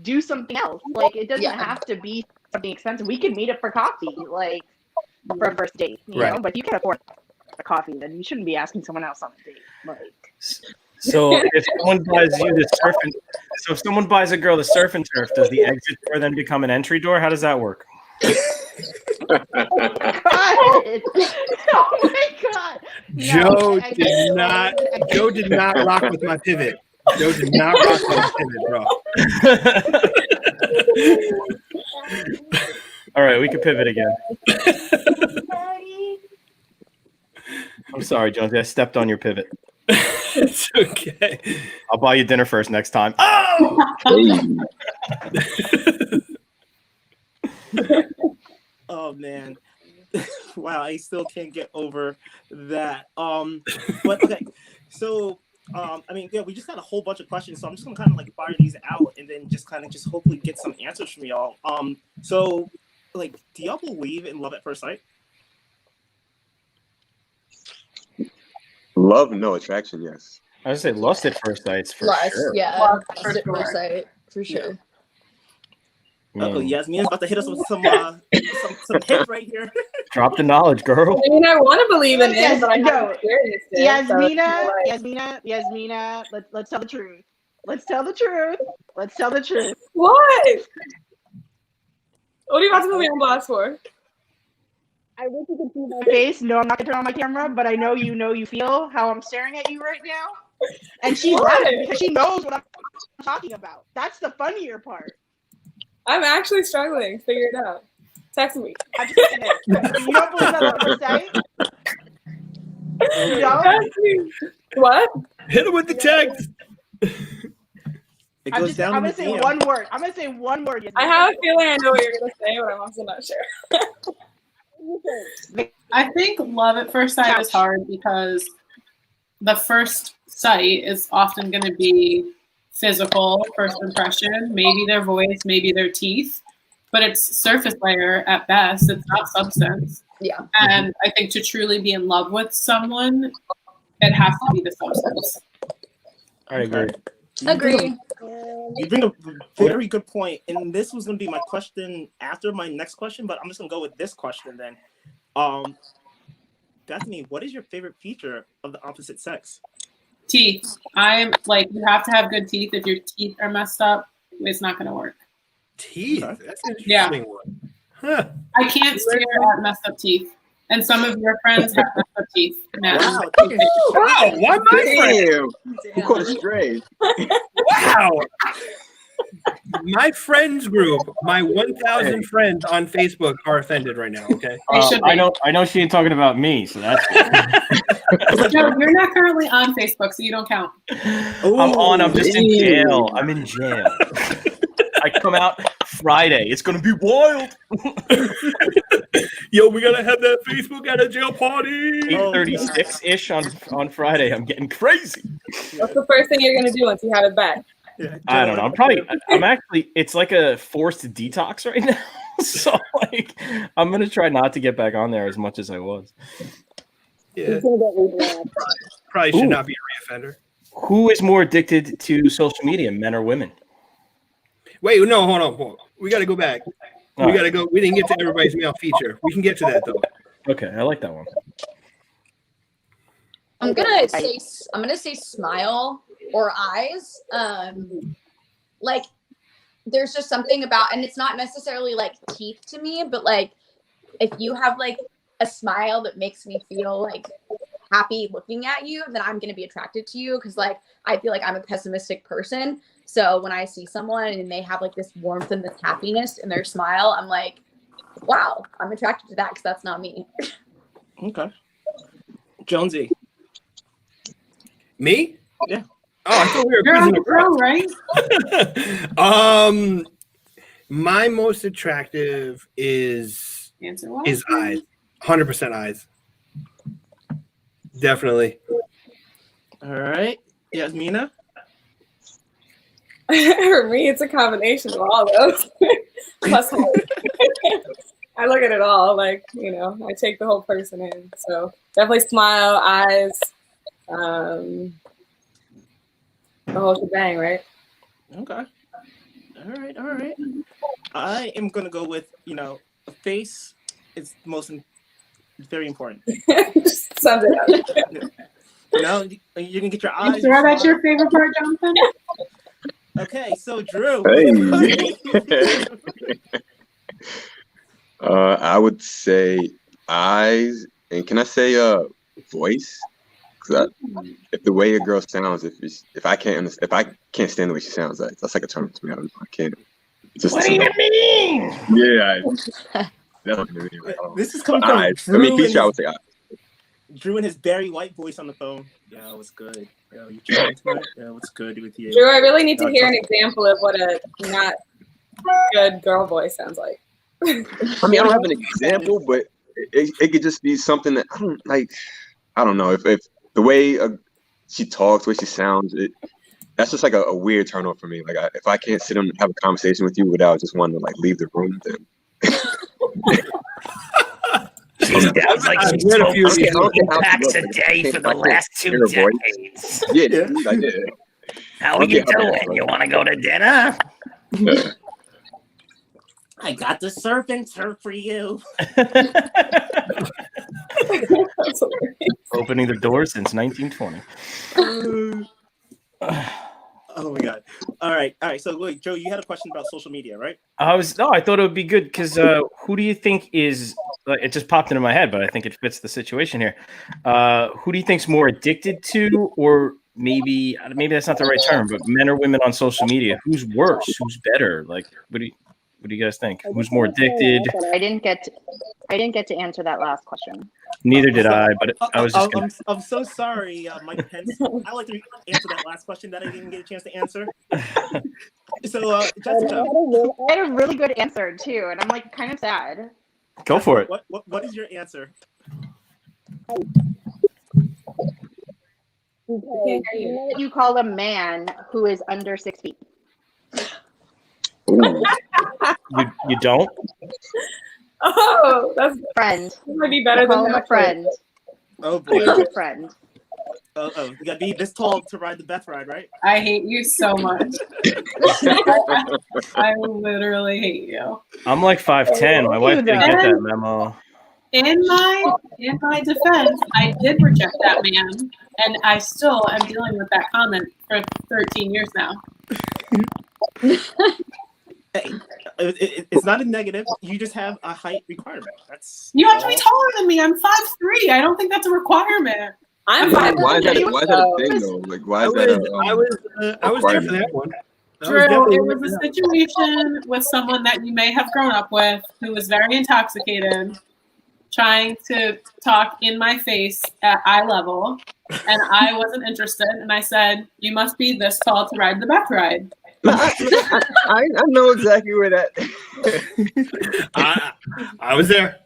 do something else. Like, it doesn't have to be something expensive. We could meet up for coffee, like for a first date, you know. But if you can afford a coffee, then you shouldn't be asking someone else on a date. Like, so if someone buys you the surf and so if someone buys a girl the surf and turf, does the exit door then become an entry door? How does that work? oh my god! Joe did not rock with my pivot. Joe did not rock with my pivot, bro. All right, we can pivot again. I'm sorry, Jonesy. I stepped on your pivot. It's okay. I'll buy you dinner first next time. Oh! Oh man. Wow, I still can't get over that. But okay, so I mean, yeah, we just got a whole bunch of questions, so I'm just gonna kind of like fire these out and then just hopefully get some answers from y'all. So like, do y'all believe in love at first sight? Love, no. Attraction, yes. I would say lust at first sight for sure. Yeah, Lust lust at first sight, for sure. Oh, Yasmina's about to hit us with some hits right here. Drop the knowledge, girl. I mean, I want to believe in it, but I No. haven't experienced it. Yasmina, let's tell the truth. Let's tell the truth. Let's tell the truth. What? What are you about to put me on blast for? I wish you could see my face. No, I'm not gonna turn on my camera, but I know you feel how I'm staring at you right now. And she's laughing because she knows what I'm talking about. That's the funnier part. I'm actually struggling to figure it out. Text me. I'm just saying it. You don't believe that at first sight? You don't? What? Hit him with the text. It goes down. I'm gonna say one word. I'm gonna say one word. I have a feeling I know what you're gonna say, but I'm also not sure. I think love at first sight is hard because the first sight is often going to be physical, first impression, maybe their voice, maybe their teeth, but it's surface layer at best. It's not substance. Yeah. And I think to truly be in love with someone, it has to be the substance. I agree. Agree. You bring a very good point, and this was going to be my question after my next question, but I'm just going to go with this question then. Bethany, what is your favorite feature of the opposite sex? Teeth. I'm like, you have to have good teeth. If your teeth are messed up, it's not going to work. Teeth? Okay. That's an interesting one. Huh. I can't stare at messed up teeth. And some of your friends have messed up teeth. Now. Wow. Wow, why my friend? Who caught a stray? Wow. My friends group, my 1,000 friends on Facebook are offended right now, okay? I know she ain't talking about me, so that's good. No, you're not currently on Facebook, so you don't count. I'm just in jail. I'm in jail. I come out Friday. It's gonna be wild. Yo, we gotta have that Facebook at a jail party. 8:36-ish on Friday. I'm getting crazy. What's the first thing you're gonna do once you have it back? Yeah, I don't know. I'm actually, it's like a forced detox right now. So like, I'm gonna try not to get back on there as much as I was. Yeah. Probably should not be a reoffender. Who is more addicted to social media, men or women? Wait, no, hold on. We got to go back. We got to go. We didn't get to everybody's male feature. We can get to that though. Okay, I like that one. I'm gonna say smile or eyes. Like there's just something about, and it's not necessarily like teeth to me, but like if you have like a smile that makes me feel like happy looking at you, then I'm gonna be attracted to you, because like I feel like I'm a pessimistic person. So when I see someone and they have like this warmth and this happiness in their smile, I'm like, wow, I'm attracted to that, because that's not me. Okay. Jonesy. Me? Yeah. Oh, I thought we were You're on quizzing the pro, right? My most attractive is eyes. 100% eyes. Definitely. All right. Yasmina? For me, it's a combination of all those. Plus, I look at it all, like, you know, I take the whole person in. So definitely smile, eyes, the whole shebang, right? Okay. All right. I am going to go with, a face is very important. Just sums it up. You can get your eyes. You sure that's your favorite part, Jonathan? Okay, so Drew. Hey. I would say eyes, and can I say voice? Because if the way a girl sounds, if I can't stand the way she sounds, that's like a turn to me. I can't. What do you mean? Yeah, that's what I mean. This is coming But from eyes. Drew. I mean, feature, I would say eyes. Drew and his Barry White voice on the phone. Yeah, what's good? Yo, you trying tonight? Yeah, what's good with you? Drew, I really need to hear an example of what a not good girl voice sounds like. I mean, I don't have an example, but it could just be something that I don't know if the way she talks, the way she sounds, that's just like a weird turn off for me. Like if I can't sit and have a conversation with you without just wanting to like leave the room, then. Sounds like she smoked 2 packs a day for the last 2 decades. Yeah, I did. How are you doing? You want to go to dinner? I got the serpent turf for you. Opening the door since 1920. Oh my god! All right. So wait, Joe, you had a question about social media, right? I thought it would be good because who do you think is? It just popped into my head, but I think it fits the situation here. Who do you think's more addicted to, or maybe that's not the right term, but men or women on social media? Who's worse? Who's better? Like, what do you guys think? Who's more addicted? I didn't get to answer that last question. Neither did I, but I was just. I'm so sorry, Mike Pence. I'd like to answer that last question that I didn't get a chance to answer. So, Jessica, I had a really good answer too, and I'm like kind of sad. Go for it. What is your answer? You call a man who is under 6 feet. You don't? Oh, that's friend. Might be better call than him a friend. Oh boy, a friend. Oh, you gotta be this tall to ride the Beth ride, right? I hate you so much. I literally hate you. I'm like 5'10". My wife didn't get that memo. In my defense, I did reject that man, and I still am dealing with that comment for 13 years now. Hey, it's not a negative. You just have a height requirement. You have to be taller than me. I'm 5'3". I don't think that's a requirement. I'm 5'3". Why is that a thing though? Like, why is that? I was there for that one. Drew, it was a situation with someone that you may have grown up with who was very intoxicated, trying to talk in my face at eye level, and I wasn't interested. And I said, "You must be this tall to ride the Beth ride." I know exactly where that. I was there.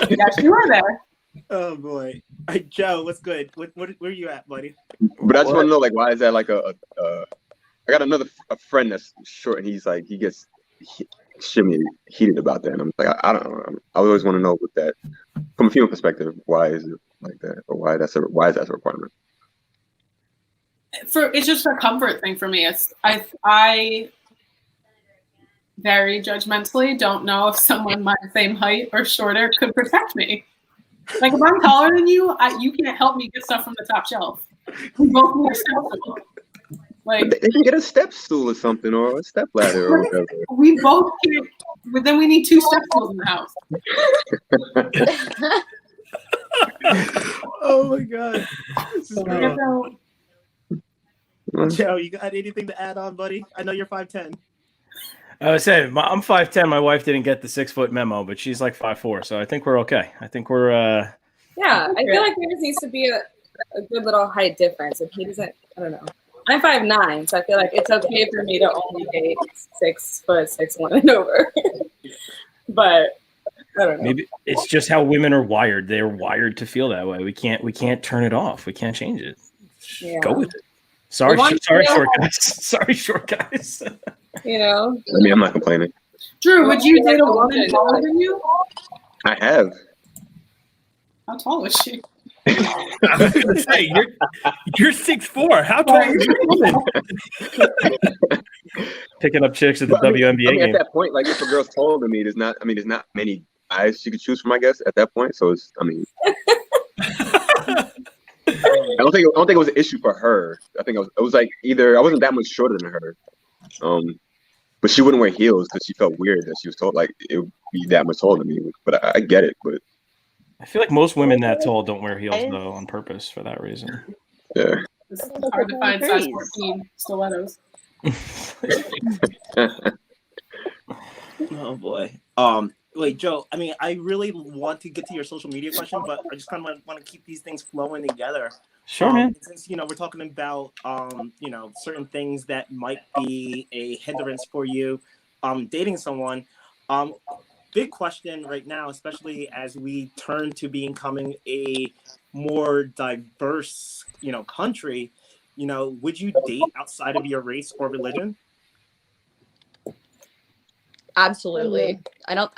Yes, you were there. Oh boy, Joe, what's good? Where are you at, buddy? But I just want to know, like, why is that like I got a friend that's short, and he gets extremely heated about that. And I'm like, I don't know. I always want to know with that from a female perspective, why is it like that, or why is that a requirement? It's just a comfort thing for me. I very judgmentally don't know if someone my same height or shorter could protect me. Like if I'm taller than you, you can't help me get stuff from the top shelf. We both need a step stool. Like they can get a step stool or something, or a step ladder or whatever. We both can't. But then we need 2 step stools in the house. Oh my god. Joe, you got anything to add on, buddy? I know you're 5'10". I was saying I'm 5'10". My wife didn't get the 6-foot memo, but she's like 5'4". So I think we're okay. I think we're. Yeah, I feel like there just needs to be a good little height difference. If he doesn't, I don't know. I'm 5'9", so I feel like it's okay for me to only date 6 foot 6'1" and over. But I don't know. Maybe it's just how women are wired. They're wired to feel that way. We can't turn it off. We can't change it. Yeah. Go with it. Sorry, short guys. Sorry, short guys. You know. I mean, I'm not complaining. Drew, would you date a woman taller than you? I have. How tall is she? I was going to say you're 6'4". How tall are you? Picking up chicks at the WNBA I mean, game. at that point, like if a girl's taller than me, there's not many guys she could choose from. I guess at that point, so it's. I mean, I don't think it was an issue for her. I think it was like either I wasn't that much shorter than her, but she wouldn't wear heels because she felt weird that she was told like it would be that much taller than me. But I get it. But I feel like most women that tall don't wear heels though on purpose for that reason. Yeah. It's hard to find size 14 stilettos. Oh boy. Wait, Joe. I mean, I really want to get to your social media question, but I just kind of want to keep these things flowing together. Sure, man. Since we're talking about certain things that might be a hindrance for you, dating someone. Big question right now, especially as we turn to becoming a more diverse, country. Would you date outside of your race or religion? Absolutely. I don't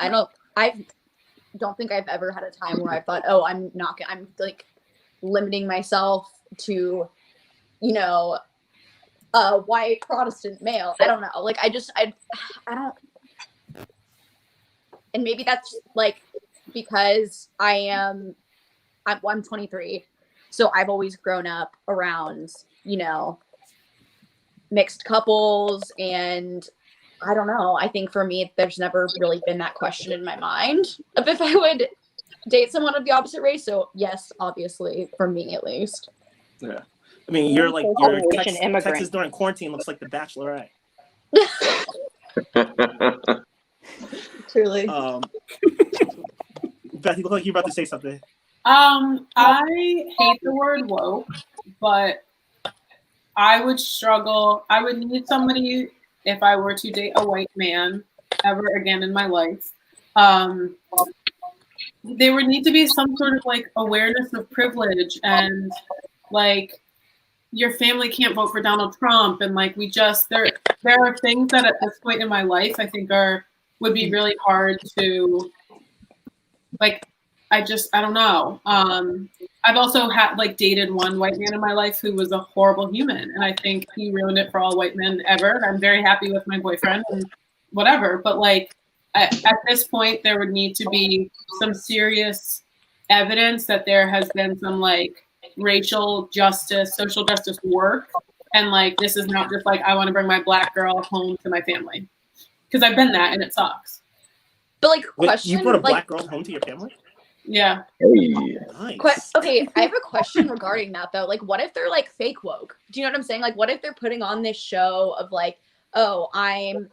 think I've ever had a time where I thought, oh, I'm like limiting myself to, a white Protestant male. I don't know. Like, I don't, and maybe that's like, because I'm 23. So I've always grown up around, mixed couples, and I don't know. I think for me, there's never really been that question in my mind of if I would date someone of the opposite race. So yes, obviously, for me at least. Yeah. I mean, you're like Texas during quarantine looks like The Bachelorette. Truly. Beth, you look like you're about to say something. I hate the word woke, but I would struggle. I would need somebody if I were to date a white man ever again in my life. There would need to be some sort of like awareness of privilege, and like your family can't vote for Donald Trump, and like there are things that at this point in my life I think would be really hard to like. I don't know. I've also dated one white man in my life who was a horrible human, and I think he ruined it for all white men ever. I'm very happy with my boyfriend and whatever, but like at this point, there would need to be some serious evidence that there has been some like racial justice, social justice work, and like this is not just like I want to bring my black girl home to my family, because I've been that and it sucks. But like, you brought a black girl home to your family? Yeah. Hey. Nice. Okay, I have a question regarding that though. Like, what if they're like fake woke? Do you know what I'm saying? Like, what if they're putting on this show of like, oh, I'm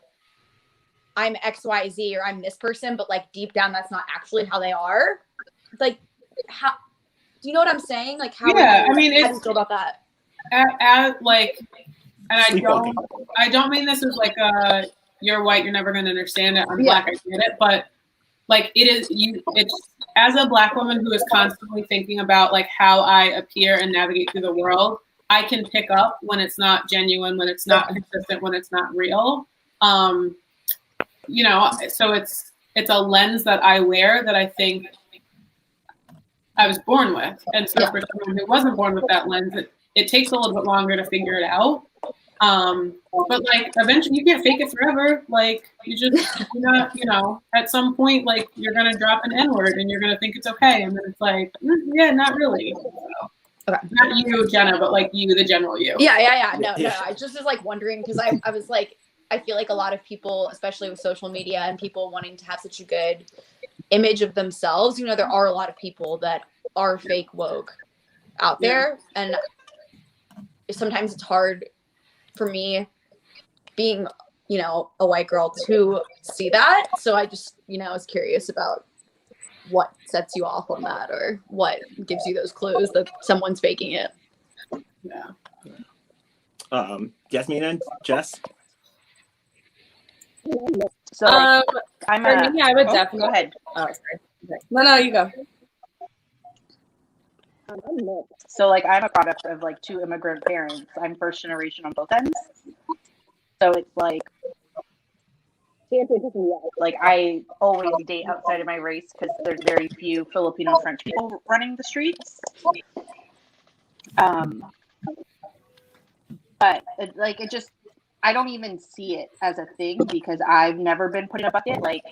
XYZ or I'm this person, but like deep down that's not actually how they are? Like, how do you know what I'm saying? Like, how? Yeah, I mean, how do you feel about that? Like, and I don't mean this as like you're white, you're never going to understand it. I'm black, I get it, but like it's as a black woman who is constantly thinking about like how I appear and navigate through the world, I can pick up when it's not genuine, when it's not consistent, when it's not real. So it's a lens that I wear that I think I was born with. And so for someone who wasn't born with that lens, it takes a little bit longer to figure it out. But like eventually you can't fake it forever. Like you're not, at some point like you're gonna drop an N-word and you're gonna think it's okay, and then it's like, yeah, not really. So, Okay. not you, Jenna, but like you, the general you. Yeah. No. I just was like wondering because I was like, I feel like a lot of people, especially with social media and people wanting to have such a good image of themselves, there are a lot of people that are fake woke out there, and sometimes it's hard for me being, a white girl to see that. So I just, was curious about what sets you off on that or what gives you those clues that someone's faking it. Yeah. Yasmin and Jess. So for me, I would definitely. Go ahead. Oh, sorry. Okay. No, you go. So like I'm a product of like two immigrant parents. I'm first generation on both ends. So it's like I always date outside of my race because there's very few Filipino and French people running the streets. But I don't even see it as a thing because I've never been put in a bucket. Like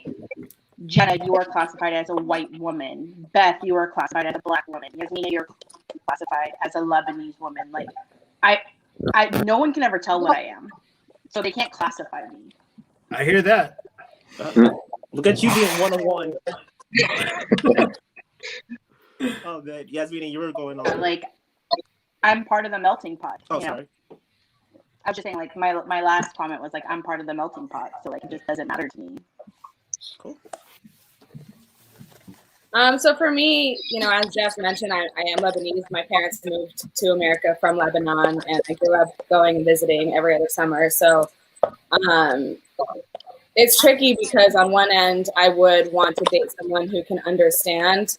Jenna, you are classified as a white woman. Beth, you are classified as a black woman. Yasmina, you're classified as a Lebanese woman. Like I no one can ever tell what I am. So they can't classify me. I hear that. Look at you being 101. Oh, man. Yasmina, you were going on. Like, I'm part of the melting pot. Oh, sorry. I was just saying, like, my last comment was, like, I'm part of the melting pot. So, like, it just doesn't matter to me. Cool. So for me, as Jess mentioned, I am Lebanese. My parents moved to America from Lebanon, and I grew up going and visiting every other summer. So it's tricky because on one end, I would want to date someone who can understand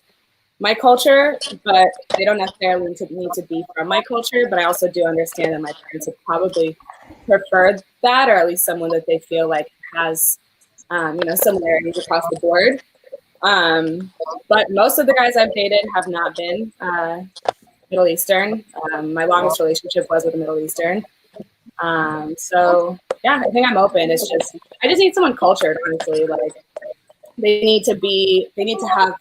my culture, but they don't necessarily need to be from my culture. But I also do understand that my parents would probably prefer that, or at least someone that they feel like has, similarities across the board. But most of the guys I've dated have not been Middle Eastern. My longest relationship was with a Middle Eastern. So yeah, I think I'm open. It's just I just need someone cultured, honestly. Like they need to have,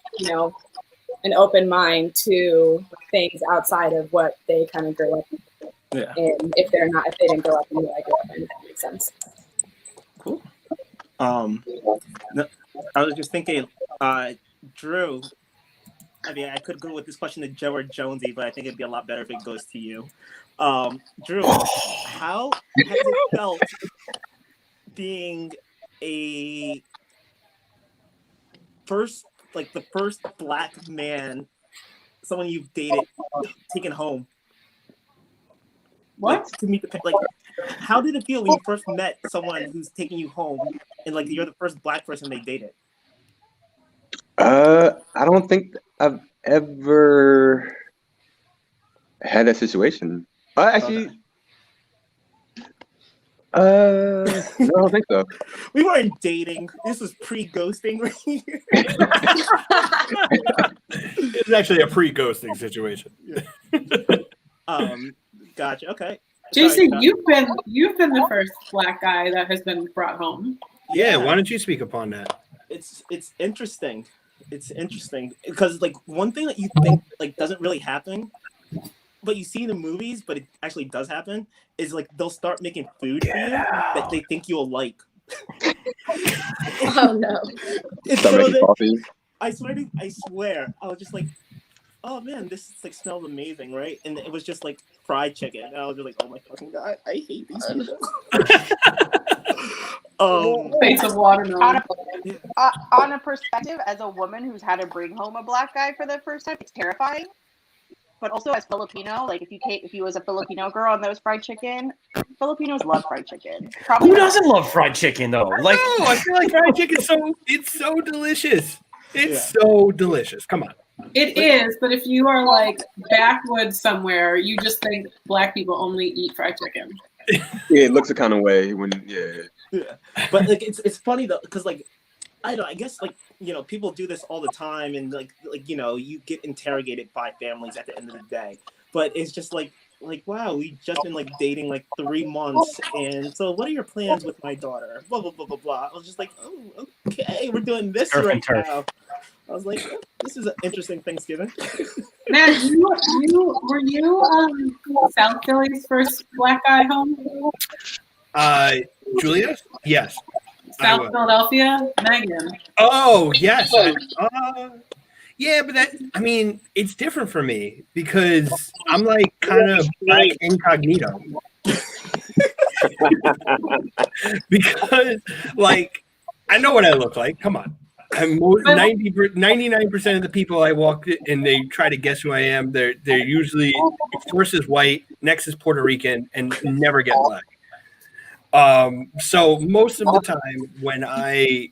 an open mind to things outside of what they kind of grew up in. If they didn't grow up in what I grew up in, if that makes sense. Cool. I was just thinking, Drew, I mean, I could go with this question to Joe or Jonesy, but I think it'd be a lot better if it goes to you. Drew, how has it felt being the first black man, someone you've dated, taken home? What? To meet how did it feel when you first met someone who's taking you home and you're the first black person they dated? I don't think I've ever had that situation. Actually, no, I don't think so. We weren't dating. This was pre-ghosting. It's actually a pre-ghosting situation. Gotcha. Okay. Jason, you've been the first black guy that has been brought home. Yeah. Why don't you speak upon that? It's interesting. It's interesting because one thing that you think doesn't really happen, but you see in the movies, but it actually does happen, is they'll start making food for you that they think you'll like. Oh no! Coffee. I swear, I was just like, oh man, this smells amazing, right? And it was just fried chicken. And I was just like, oh my fucking god, I hate these people. Face of watermelon. On a perspective, as a woman who's had to bring home a black guy for the first time, it's terrifying. But also as Filipino, if you was a Filipino girl and there was fried chicken, Filipinos love fried chicken. Who doesn't love fried chicken though? I feel like fried chicken it's so delicious. It's so delicious. Come on. It is, but if you are backwoods somewhere, you just think black people only eat fried chicken. Yeah, it looks a kind of way when But it's funny though, because I don't know, I guess people do this all the time, and you get interrogated by families at the end of the day. But it's just like, wow, we just been like dating like 3 months, and so what are your plans with my daughter? Blah blah blah blah blah. I was just like, oh, okay, we're doing this Turf and right turf. now. I was like, oh, this is an interesting Thanksgiving. Man, were you South Philly's first black guy home? Julia? Yes. South Philadelphia, Megan. Oh yes. Yeah, but it's different for me because I'm like kind of black incognito. Because like I know what I look like. Come on. I'm 99% of the people I walk and they try to guess who I am. They're usually first is white, next is Puerto Rican, and never get black. So most of the time when I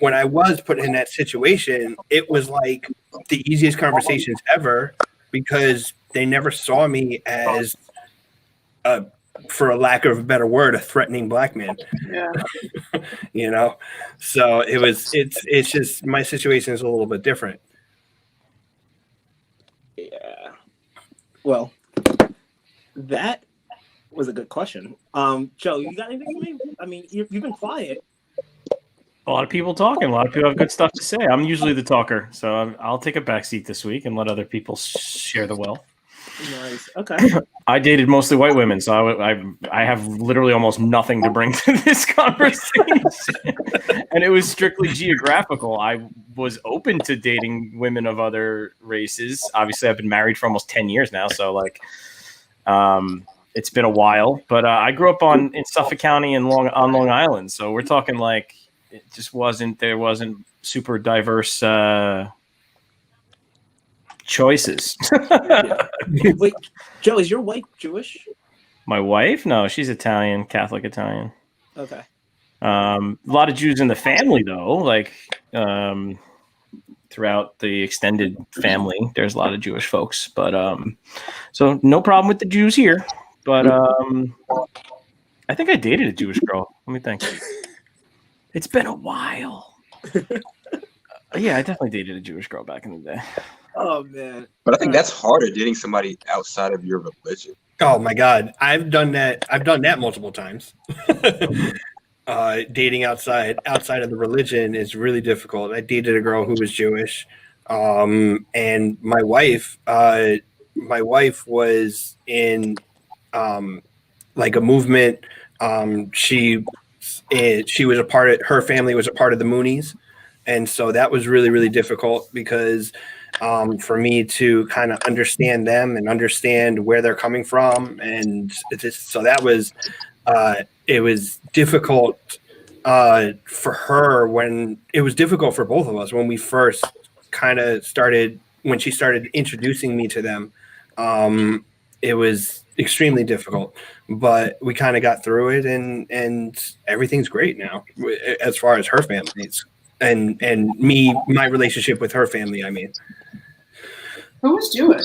when I was put in that situation, it was like the easiest conversations ever because they never saw me as for a lack of a better word, a threatening black man. Yeah. So it's just my situation is a little bit different. Yeah. Well, that was a good question. Joe, you got anything for me? I mean, you've been quiet. A lot of people talking. A lot of people have good stuff to say. I'm usually the talker, so I'll take a back seat this week and let other people share the wealth. Nice. Okay. I dated mostly white women, so I have literally almost nothing to bring to this conversation. And it was strictly geographical. I was open to dating women of other races. Obviously, I've been married for almost 10 years now, so it's been a while. But I grew up in Suffolk County and on Long Island, so we're talking like it just wasn't super diverse choices. Wait, Joe, is your wife Jewish? My wife? No, she's Italian, Catholic Italian. Okay. A lot of Jews in the family, though. Like throughout the extended family, there's a lot of Jewish folks. But so no problem with the Jews here. But I think I dated a Jewish girl. Let me think. It's been a while. Yeah, I definitely dated a Jewish girl back in the day. Oh man! But I think that's harder dating somebody outside of your religion. Oh my God, I've done that. I've done that multiple times. Dating outside of the religion is really difficult. I dated a girl who was Jewish, and my wife was in like a movement. She was a part of, her family was a part of the Moonies, and so that was really, really difficult because for me to kind of understand them and understand where they're coming from, and so that was it was difficult for her when it was difficult for both of us when we first kind of started, when she started introducing me to them. It was extremely difficult, but we kind of got through it, and everything's great now as far as her family and my relationship with her family. I mean, who was Jewish?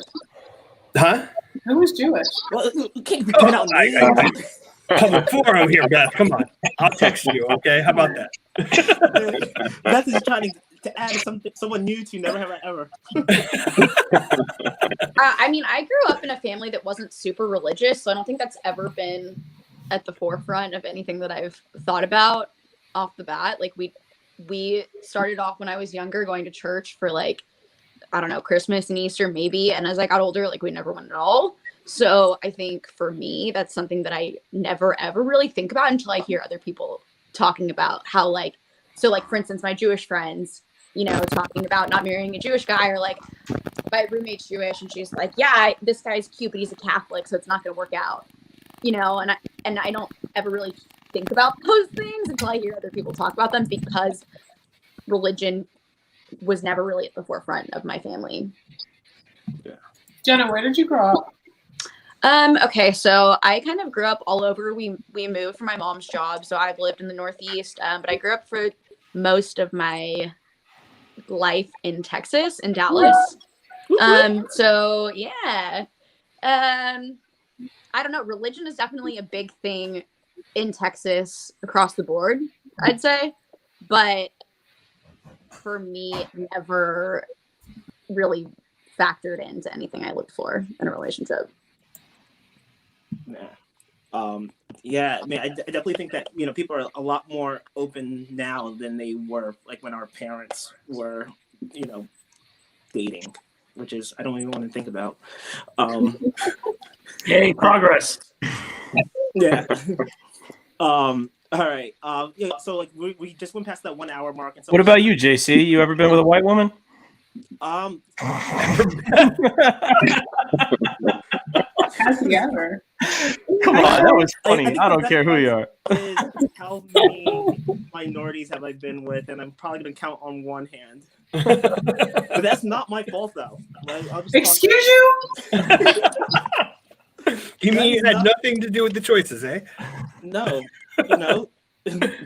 Huh? Who was Jewish? Well, you can't be giving out names. Public forum here, Beth. Come on, I'll text you. Okay, how about that? Beth is trying to add someone new to Never Have I Ever. I mean, I grew up in a family that wasn't super religious, so I don't think that's ever been at the forefront of anything that I've thought about off the bat. Like we started off when I was younger going to church for like, I don't know, Christmas and Easter maybe, and as I got older, like we never went at all. So I think for me, that's something that I never ever really think about until I hear other people talking about how like, so like for instance, my Jewish friends, you know, talking about not marrying a Jewish guy, or like my roommate's Jewish and she's like, yeah, this guy's cute, but he's a Catholic, so it's not going to work out, you know, and I don't ever really think about those things until I hear other people talk about them because religion was never really at the forefront of my family. Yeah. Jenna, where did you grow up? Okay, so I kind of grew up all over. We moved for my mom's job, so I've lived in the Northeast, but I grew up for most of my life in Texas, in Dallas. So yeah, I don't know. Religion is definitely a big thing in Texas across the board, I'd say, but for me, it never really factored into anything I look for in a relationship. Yeah, I mean, I definitely think that, you know, people are a lot more open now than they were like when our parents were, you know, dating, which is, I don't even want to think about. Yay, progress. Yeah. All right. Yeah, so like we just went past that 1 hour mark. And so What about you, JC? You ever been with a white woman? Has he ever? Come on, that was funny. I don't care who you are. Is how many minorities have I been with, and I'm probably gonna count on one hand. But that's not my fault, though. Excuse you? You mean it had nothing to do with the choices, eh? No, you know,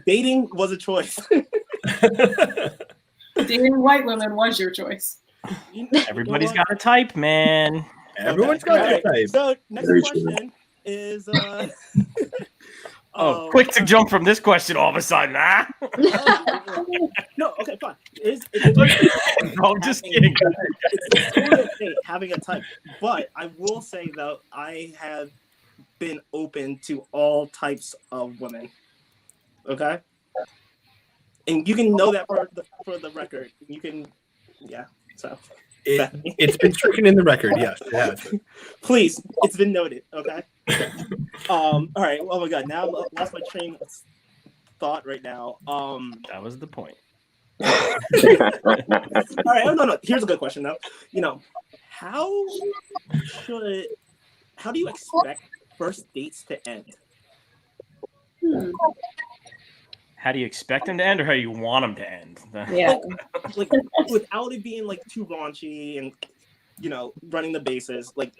dating was a choice. Dating white women was your choice. Everybody's got a type, man. Everyone's got a type. So next question is quick to jump from this question all of a sudden, huh? No, okay, fine. I'm just kidding. It's totally okay having a type, but I will say though, I have been open to all types of women. Okay, and you can know that for the record. You can, yeah. So it's been stricken in the record. Yes, it has. Please, it's been noted. Okay. All right. Oh my God. Now I lost my train of thought right now. That was the point. All right. Oh, no. Here's a good question though. You know, how do you expect first dates to end? How do you expect them to end, or how you want them to end? Yeah. Like without it being like too raunchy and, you know, running the bases. Like,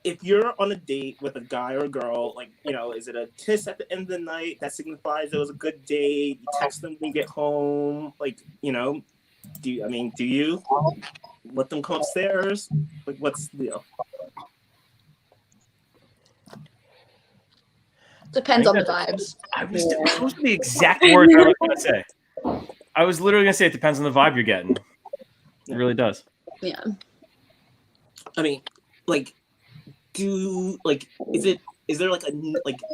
if you're on a date with a guy or a girl, like, you know, is it a kiss at the end of the night that signifies it was a good date? You text them when you get home. Like, you know, do you let them come upstairs? Like, what's the deal? Depends on the vibes. Those are the exact words I was going to say. I was literally going to say it depends on the vibe you're getting. It really does. Yeah. I mean, like, is there like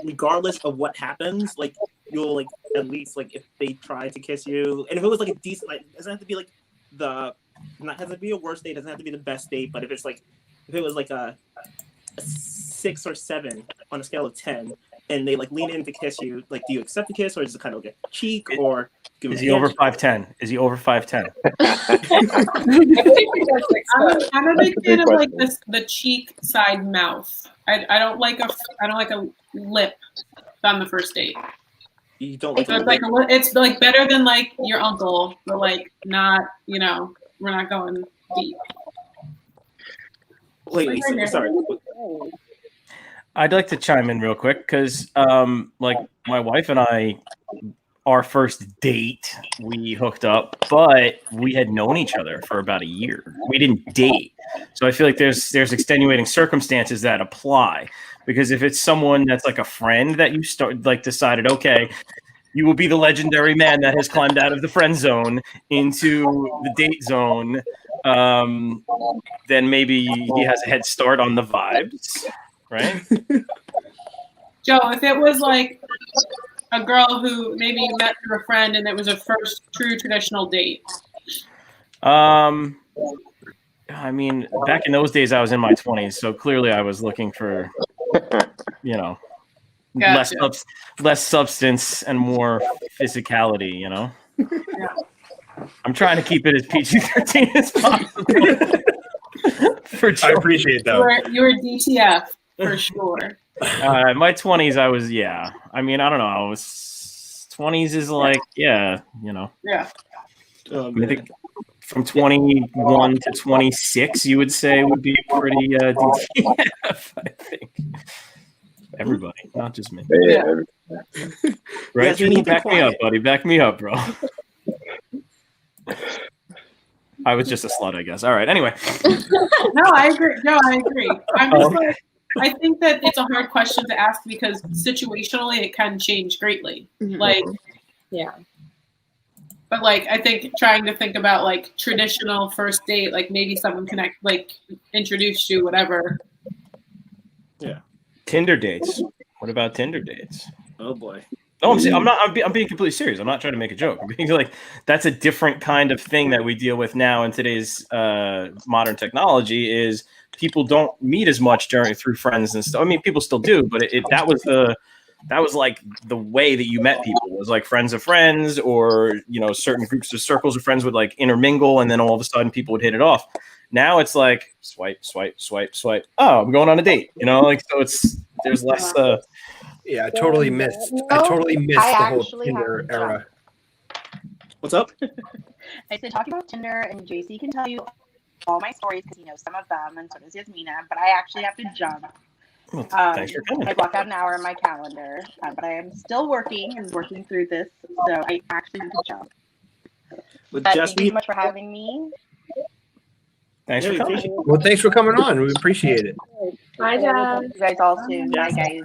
regardless of what happens, like you'll like at least like if they try to kiss you, and if it was like a decent, like, it doesn't have to be like not has to be a worst date, it doesn't have to be the best date, but if it was like a 6 or 7 on a scale of 10, and they like lean in to kiss you, like, do you accept the kiss, or is it kind of like a cheek, or is he over 5'10"? Is he over 5'10"? I'm a big fan of like the cheek side mouth. I don't like a lip on the first date. You don't like, so it's like better than like your uncle, but like not, you know, we're not going deep. Wait, sorry. I'd like to chime in real quick because, like, my wife and I, our first date, we hooked up, but we had known each other for about a year. We didn't date, so I feel like there's extenuating circumstances that apply. Because if it's someone that's like a friend that you decided, okay, you will be the legendary man that has climbed out of the friend zone into the date zone, then maybe he has a head start on the vibes. Right? Joe, if it was like a girl who maybe you met through a friend and it was a first true traditional date. I mean, back in those days, I was in my 20s, so clearly I was looking for, you know, gotcha. less substance and more physicality, you know? Yeah. I'm trying to keep it as PG-13 as possible. I appreciate that. You were DTF. For sure. My 20s, I was, yeah. I mean, I don't know. I was 20s is like, yeah, you know. Yeah. I think from 21 to 26, you would say would be pretty DTF, I think. Everybody, not just me. Yeah. Right? Yeah, Back me up, buddy. Back me up, bro. I was just a slut, I guess. All right. Anyway. No, I agree. I'm just like, I think that it's a hard question to ask because situationally it can change greatly. Mm-hmm. Like, yeah. But like, I think trying to think about like traditional first date, like maybe someone introduced you, whatever. Yeah. Tinder dates. What about Tinder dates? Oh boy. No, I'm being completely serious. I'm not trying to make a joke. I'm being like, that's a different kind of thing that we deal with now in today's modern technology. Is people don't meet as much through friends and stuff. I mean, people still do, but that was like the way that you met people, was like friends of friends, or certain groups of circles of friends would like intermingle, and then all of a sudden people would hit it off. Now it's like swipe, swipe, swipe, swipe. Oh, I'm going on a date. So there's less. Yeah, I totally missed the whole Tinder era. What's up? I said talking about Tinder, and JC can tell you all my stories because he knows some of them, and so does Yasmina. But I actually have to jump. Thanks for coming. I blocked out an hour in my calendar, but I am still working through this, so I actually need to jump. But thank you so much for having me. Thanks for coming. Well, thanks for coming on. We appreciate it. Bye, Dad. You guys all soon. Bye, guys.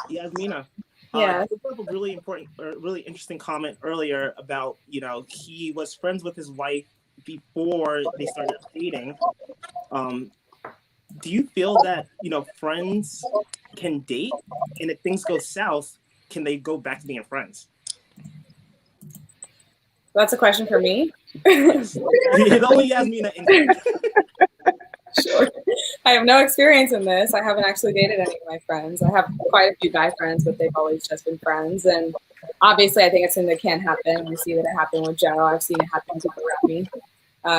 Yasmina. Yeah. You brought up a really important, or really interesting comment earlier about he was friends with his wife before they started dating. Do you feel that friends can date, and if things go south, can they go back to being friends? That's a question for me. Yes. It's only Yasmina. Sure. I have no experience in this. I haven't actually dated any of my friends. I have quite a few guy friends, but they've always just been friends. And obviously, I think it's something that can happen. We see that it happened with Joe. I've seen it happen to people around me.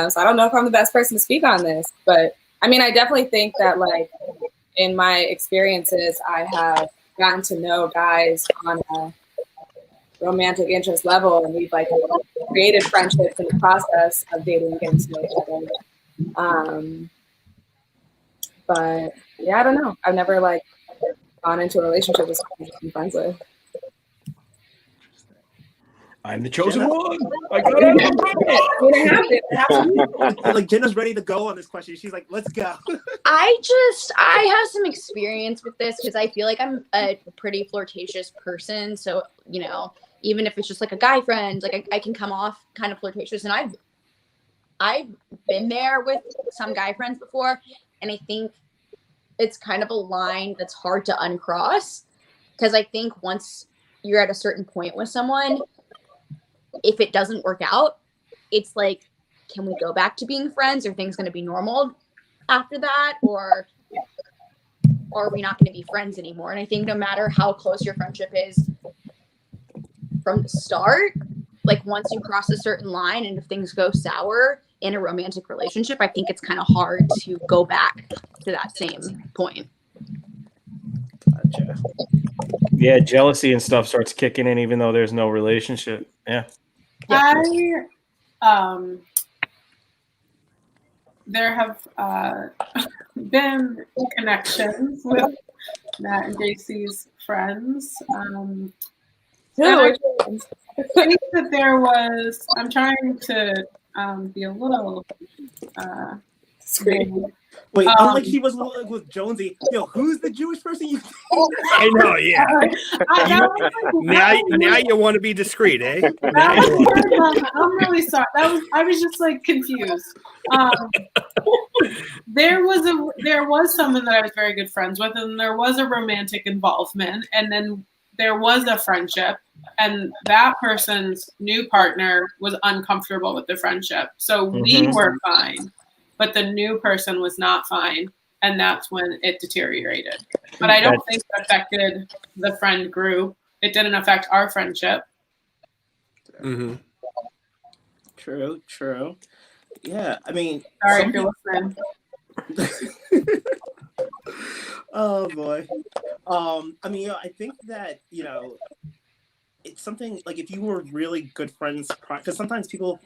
So I don't know if I'm the best person to speak on this, but I mean, I definitely think that, like, in my experiences, I have gotten to know guys on a romantic interest level, and we've like created friendships in the process of dating and getting to know each other. But yeah, I don't know. I've never like gone into a relationship with someone I've been friends with. I'm the chosen one. I got it. Like Jenna's ready to go on this question. She's like, "Let's go." I have some experience with this because I feel like I'm a pretty flirtatious person. So even if it's just like a guy friend, like I can come off kind of flirtatious, and I've been there with some guy friends before, and I think it's kind of a line that's hard to uncross, because I think once you're at a certain point with someone, if it doesn't work out, it's like, can we go back to being friends? Are things going to be normal after that? Or are we not going to be friends anymore? And I think no matter how close your friendship is from the start, like once you cross a certain line and if things go sour in a romantic relationship, I think it's kind of hard to go back to that same point. Gotcha. Yeah, jealousy and stuff starts kicking in even though there's no relationship. Yeah. There have been connections with Matt and JC's friends. I think that there was. I'm trying to be a little screen. Wait, like she was with Jonesy. Yo, who's the Jewish person you? I know, yeah. Now you want to be discreet, eh? I'm really sorry. I was just like confused. There was someone that I was very good friends with, and there was a romantic involvement, and then there was a friendship, and that person's new partner was uncomfortable with the friendship, so we were fine. But the new person was not fine, and that's when it deteriorated. But I don't think it affected the friend group. It didn't affect our friendship. Mm-hmm. True. Yeah, I mean... Sorry if you're listening. Oh, boy. I mean, I think that, it's something, like, if you were really good friends... Because sometimes people...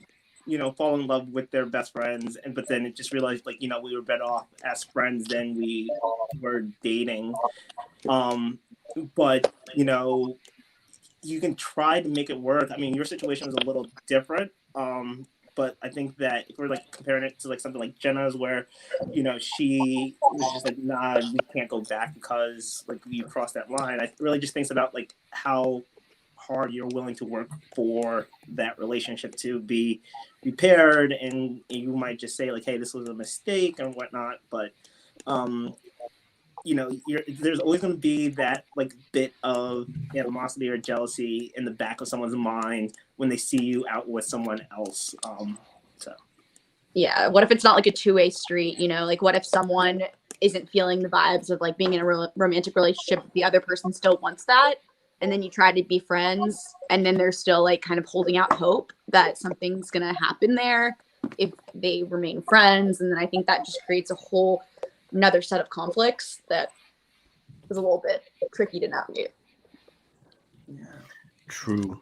fall in love with their best friends, but then it just realized, like, we were better off as friends than we were dating. But, you can try to make it work. I mean, your situation was a little different. But I think that if we're, like, comparing it to, like, something like Jenna's where, she was just like, nah, we can't go back because, like, we crossed that line. I really just think about, like, how hard you're willing to work for that relationship to be repaired. And you might just say like, hey, this was a mistake and whatnot. But, there's always going to be that like bit of animosity or jealousy in the back of someone's mind when they see you out with someone else. Yeah. What if it's not like a two-way street? Like what if someone isn't feeling the vibes of like being in a romantic relationship, the other person still wants that, and then you try to be friends, and then they're still like kind of holding out hope that something's gonna happen there if they remain friends, and then I think that just creates a whole another set of conflicts that is a little bit tricky to navigate. Yeah. True.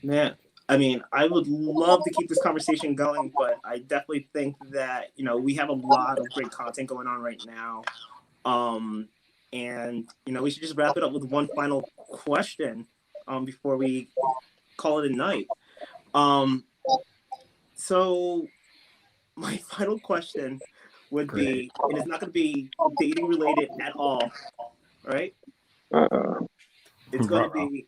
Man, I mean, I would love to keep this conversation going, but I definitely think that, we have a lot of great content going on right now. And, we should just wrap it up with one final question before we call it a night. So my final question would be, and it's not going to be dating related at all, right? It's going to be,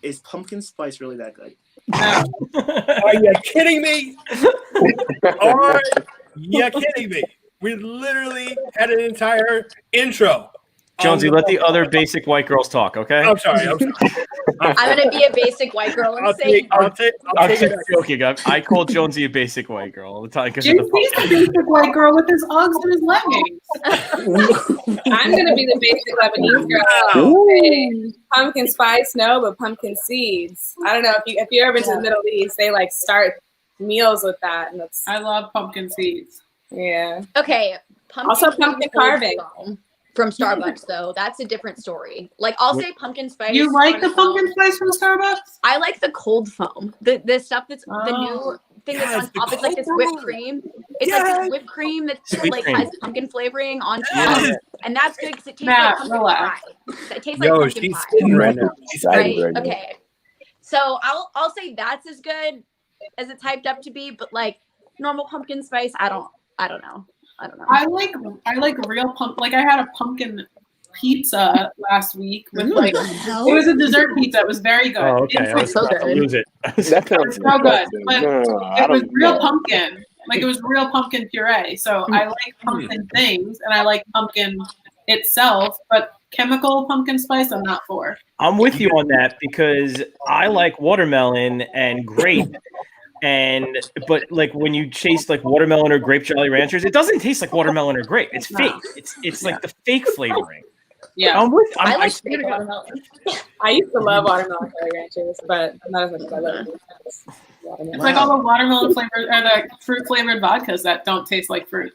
is pumpkin spice really that good? Are you kidding me? Are you kidding me? We literally had an entire intro. Jonesy, let the other basic white girls talk, okay? I'm sorry. I'm gonna be a basic white girl and say I'm just joking. I call Jonesy a basic white girl all the time because He's a basic white girl with his Uggs and his leggings. I'm gonna be the basic Lebanese girl. Hey, pumpkin spice, no, but pumpkin seeds. I don't know if you ever been to the Middle East, they like start meals with that, and I love pumpkin seeds. Yeah. Okay. Also pumpkin carving. From Starbucks, though, that's a different story. Like, I'll say pumpkin spice. You like the pumpkin spice from Starbucks? I like the cold foam. The stuff that's the new thing that's on top. It's like this whipped cream. It's like this whipped cream that has pumpkin flavoring on top, and that's good because it tastes like pumpkin pie. It tastes like pumpkin pie. Right now. Right? Okay. So I'll say that's as good as it's hyped up to be, but like normal pumpkin spice, I don't know. I like real pumpkin. Like I had a pumpkin pizza last week with it was a dessert pizza. It was very good. Oh, okay. I was about to lose it. That sounds so good. But it was real pumpkin. Like it was real pumpkin puree. So I like pumpkin things and I like pumpkin itself, but chemical pumpkin spice I'm not for. I'm with you on that because I like watermelon and grape. But like when you chase like watermelon or grape Jolly Ranchers, it doesn't taste like watermelon or grape. It's fake. It's like the fake flavoring. Yeah, I like watermelon. I used to love watermelon Jolly Ranchers, but not as much as I love it. It's like all the watermelon flavored or the fruit flavored vodkas that don't taste like fruit.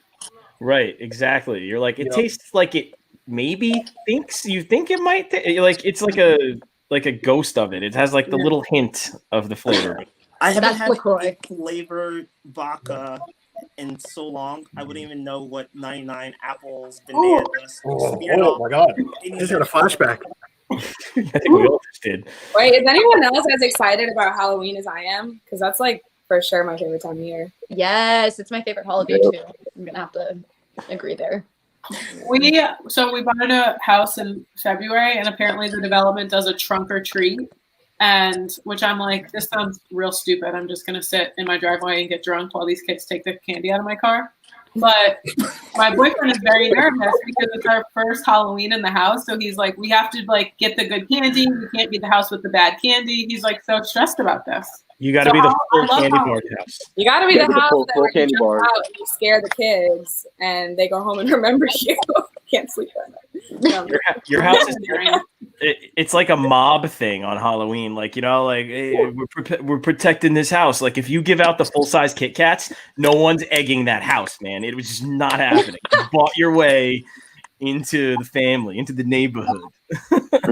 Right, exactly. You're like it tastes like it maybe you think it might like it's like a ghost of it. It has like the little hint of the flavor. I haven't had a flavored vodka in so long. I wouldn't even know what 99 apples, bananas. Oh my god! I just had a flashback. I think we all just did. Wait, is anyone else as excited about Halloween as I am? Because that's like for sure my favorite time of year. Yes, it's my favorite holiday too. I'm gonna have to agree there. We bought a house in February, and apparently the development does a trunk or treat. And which I'm like, this sounds real stupid. I'm just gonna sit in my driveway and get drunk while these kids take the candy out of my car. But my boyfriend is very nervous because it's our first Halloween in the house. So he's like, we have to like get the good candy. We can't be the house with the bad candy. He's like so stressed about this. You got to be the full candy bar house. You got to be the house that when you jump out, you scare the kids and they go home and remember you. Can't sleep at night. Your house is it's like a mob thing on Halloween. Like, like hey, we're protecting this house. Like if you give out the full size Kit Kats, no one's egging that house, man. It was just not happening. You bought your way into the family, into the neighborhood.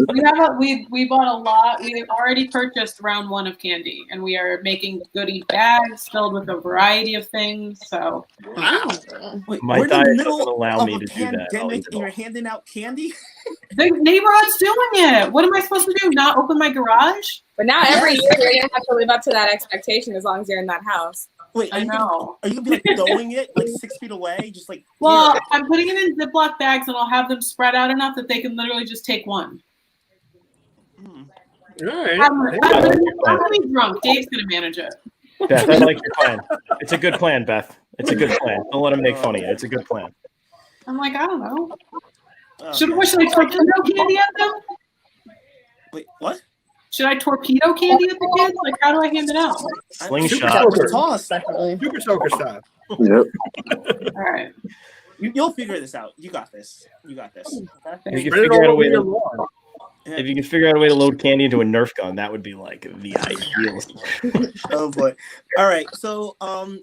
We bought a lot. We have already purchased round 1 of candy, and we are making goodie bags filled with a variety of things. So wow, wait, my diet doesn't allow me to do that. And you're handing out candy. The neighborhood's doing it. What am I supposed to do? Not open my garage? But now every year you're gonna have to live up to that expectation as long as you're in that house. Wait, are you gonna be like throwing it like 6 feet away, just like? Well, I'm putting it in Ziploc bags, and I'll have them spread out enough that they can literally just take one. All right. I'm really drunk. Dave's gonna manage it. Beth, I like your plan. It's a good plan, Beth. It's a good plan. Don't let him make fun of you. It's a good plan. I'm like, I don't know. Oh, Should man. I torpedo candy at them? Wait, what? Should I torpedo candy at the kids? Like, how do I hand it out? Slingshot. Super Toss. Super soaker style. Yep. All right. You'll figure this out. You got this. You got this. Okay? If you Spread it figure out all a way over your to, lawn. if you can figure out a way to load candy into a Nerf gun, that would be like the ideal. Oh boy. All right. So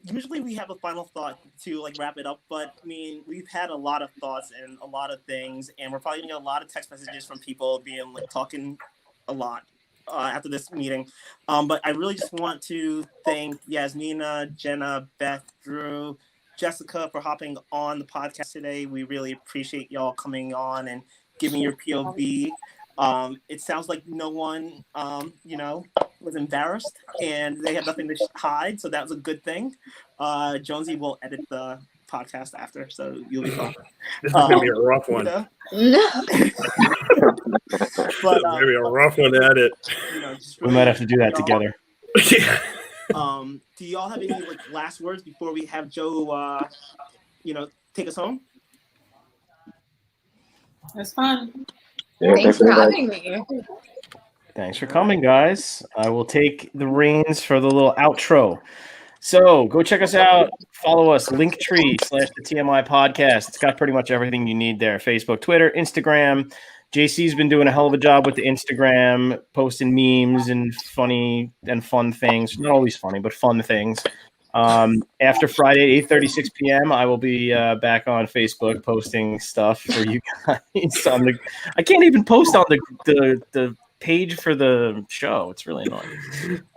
usually we have a final thought to like wrap it up, but I mean we've had a lot of thoughts and a lot of things, and we're probably gonna get a lot of text messages from people being like talking a lot after this meeting. But I really just want to thank Yasmina, Jenna, Beth, Drew, Jessica for hopping on the podcast today. We really appreciate y'all coming on and giving your POV. It sounds like no one, was embarrassed and they had nothing to hide, so that was a good thing. Jonesy will edit the podcast after, so you'll be fine. This is gonna be a rough one. No. But maybe a rough one to edit. Just We might have to do that together. Yeah. Do y'all have any like last words before we have Joe, take us home? It's fun. Yeah, Thanks for having me. Thanks for coming, guys. I will take the reins for the little outro. So go check us out. Follow us, Linktree/the TMI podcast. It's got pretty much everything you need there. Facebook, Twitter, Instagram. JC's been doing a hell of a job with the Instagram, posting memes and funny and fun things. Not always funny, but fun things. After Friday, 8:36 p.m., I will be back on Facebook posting stuff for you guys. I can't even post on the page for the show. It's really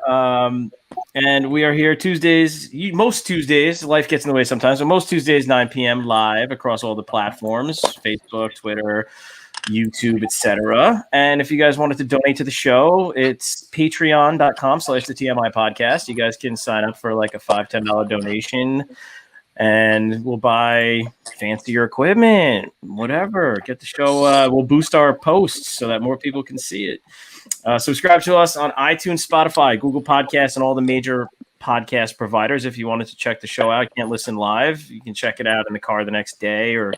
annoying. And we are here Tuesdays. Most Tuesdays, life gets in the way sometimes, but most Tuesdays, 9 p.m. live across all the platforms: Facebook, Twitter, YouTube, etc. And if you guys wanted to donate to the show, it's patreon.com/the TMI podcast. You guys can sign up for like a $5-10 donation and we'll buy fancier equipment, whatever. Get the show. We'll boost our posts so that more people can see it. Subscribe to us on iTunes, Spotify, Google Podcasts, and all the major podcast providers. If you wanted to check the show out, you can't listen live. You can check it out in the car the next day or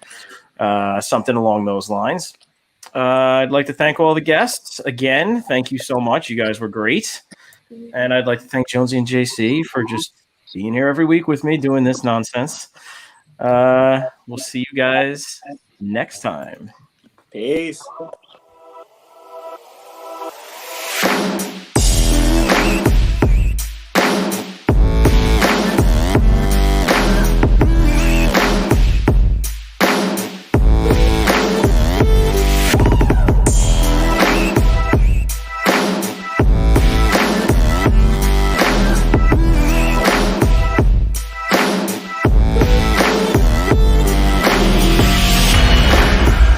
something along those lines. I'd like to thank all the guests again. Thank you so much. You guys were great. And I'd like to thank Jonesy and JC for just being here every week with me doing this nonsense. We'll see you guys next time. Peace.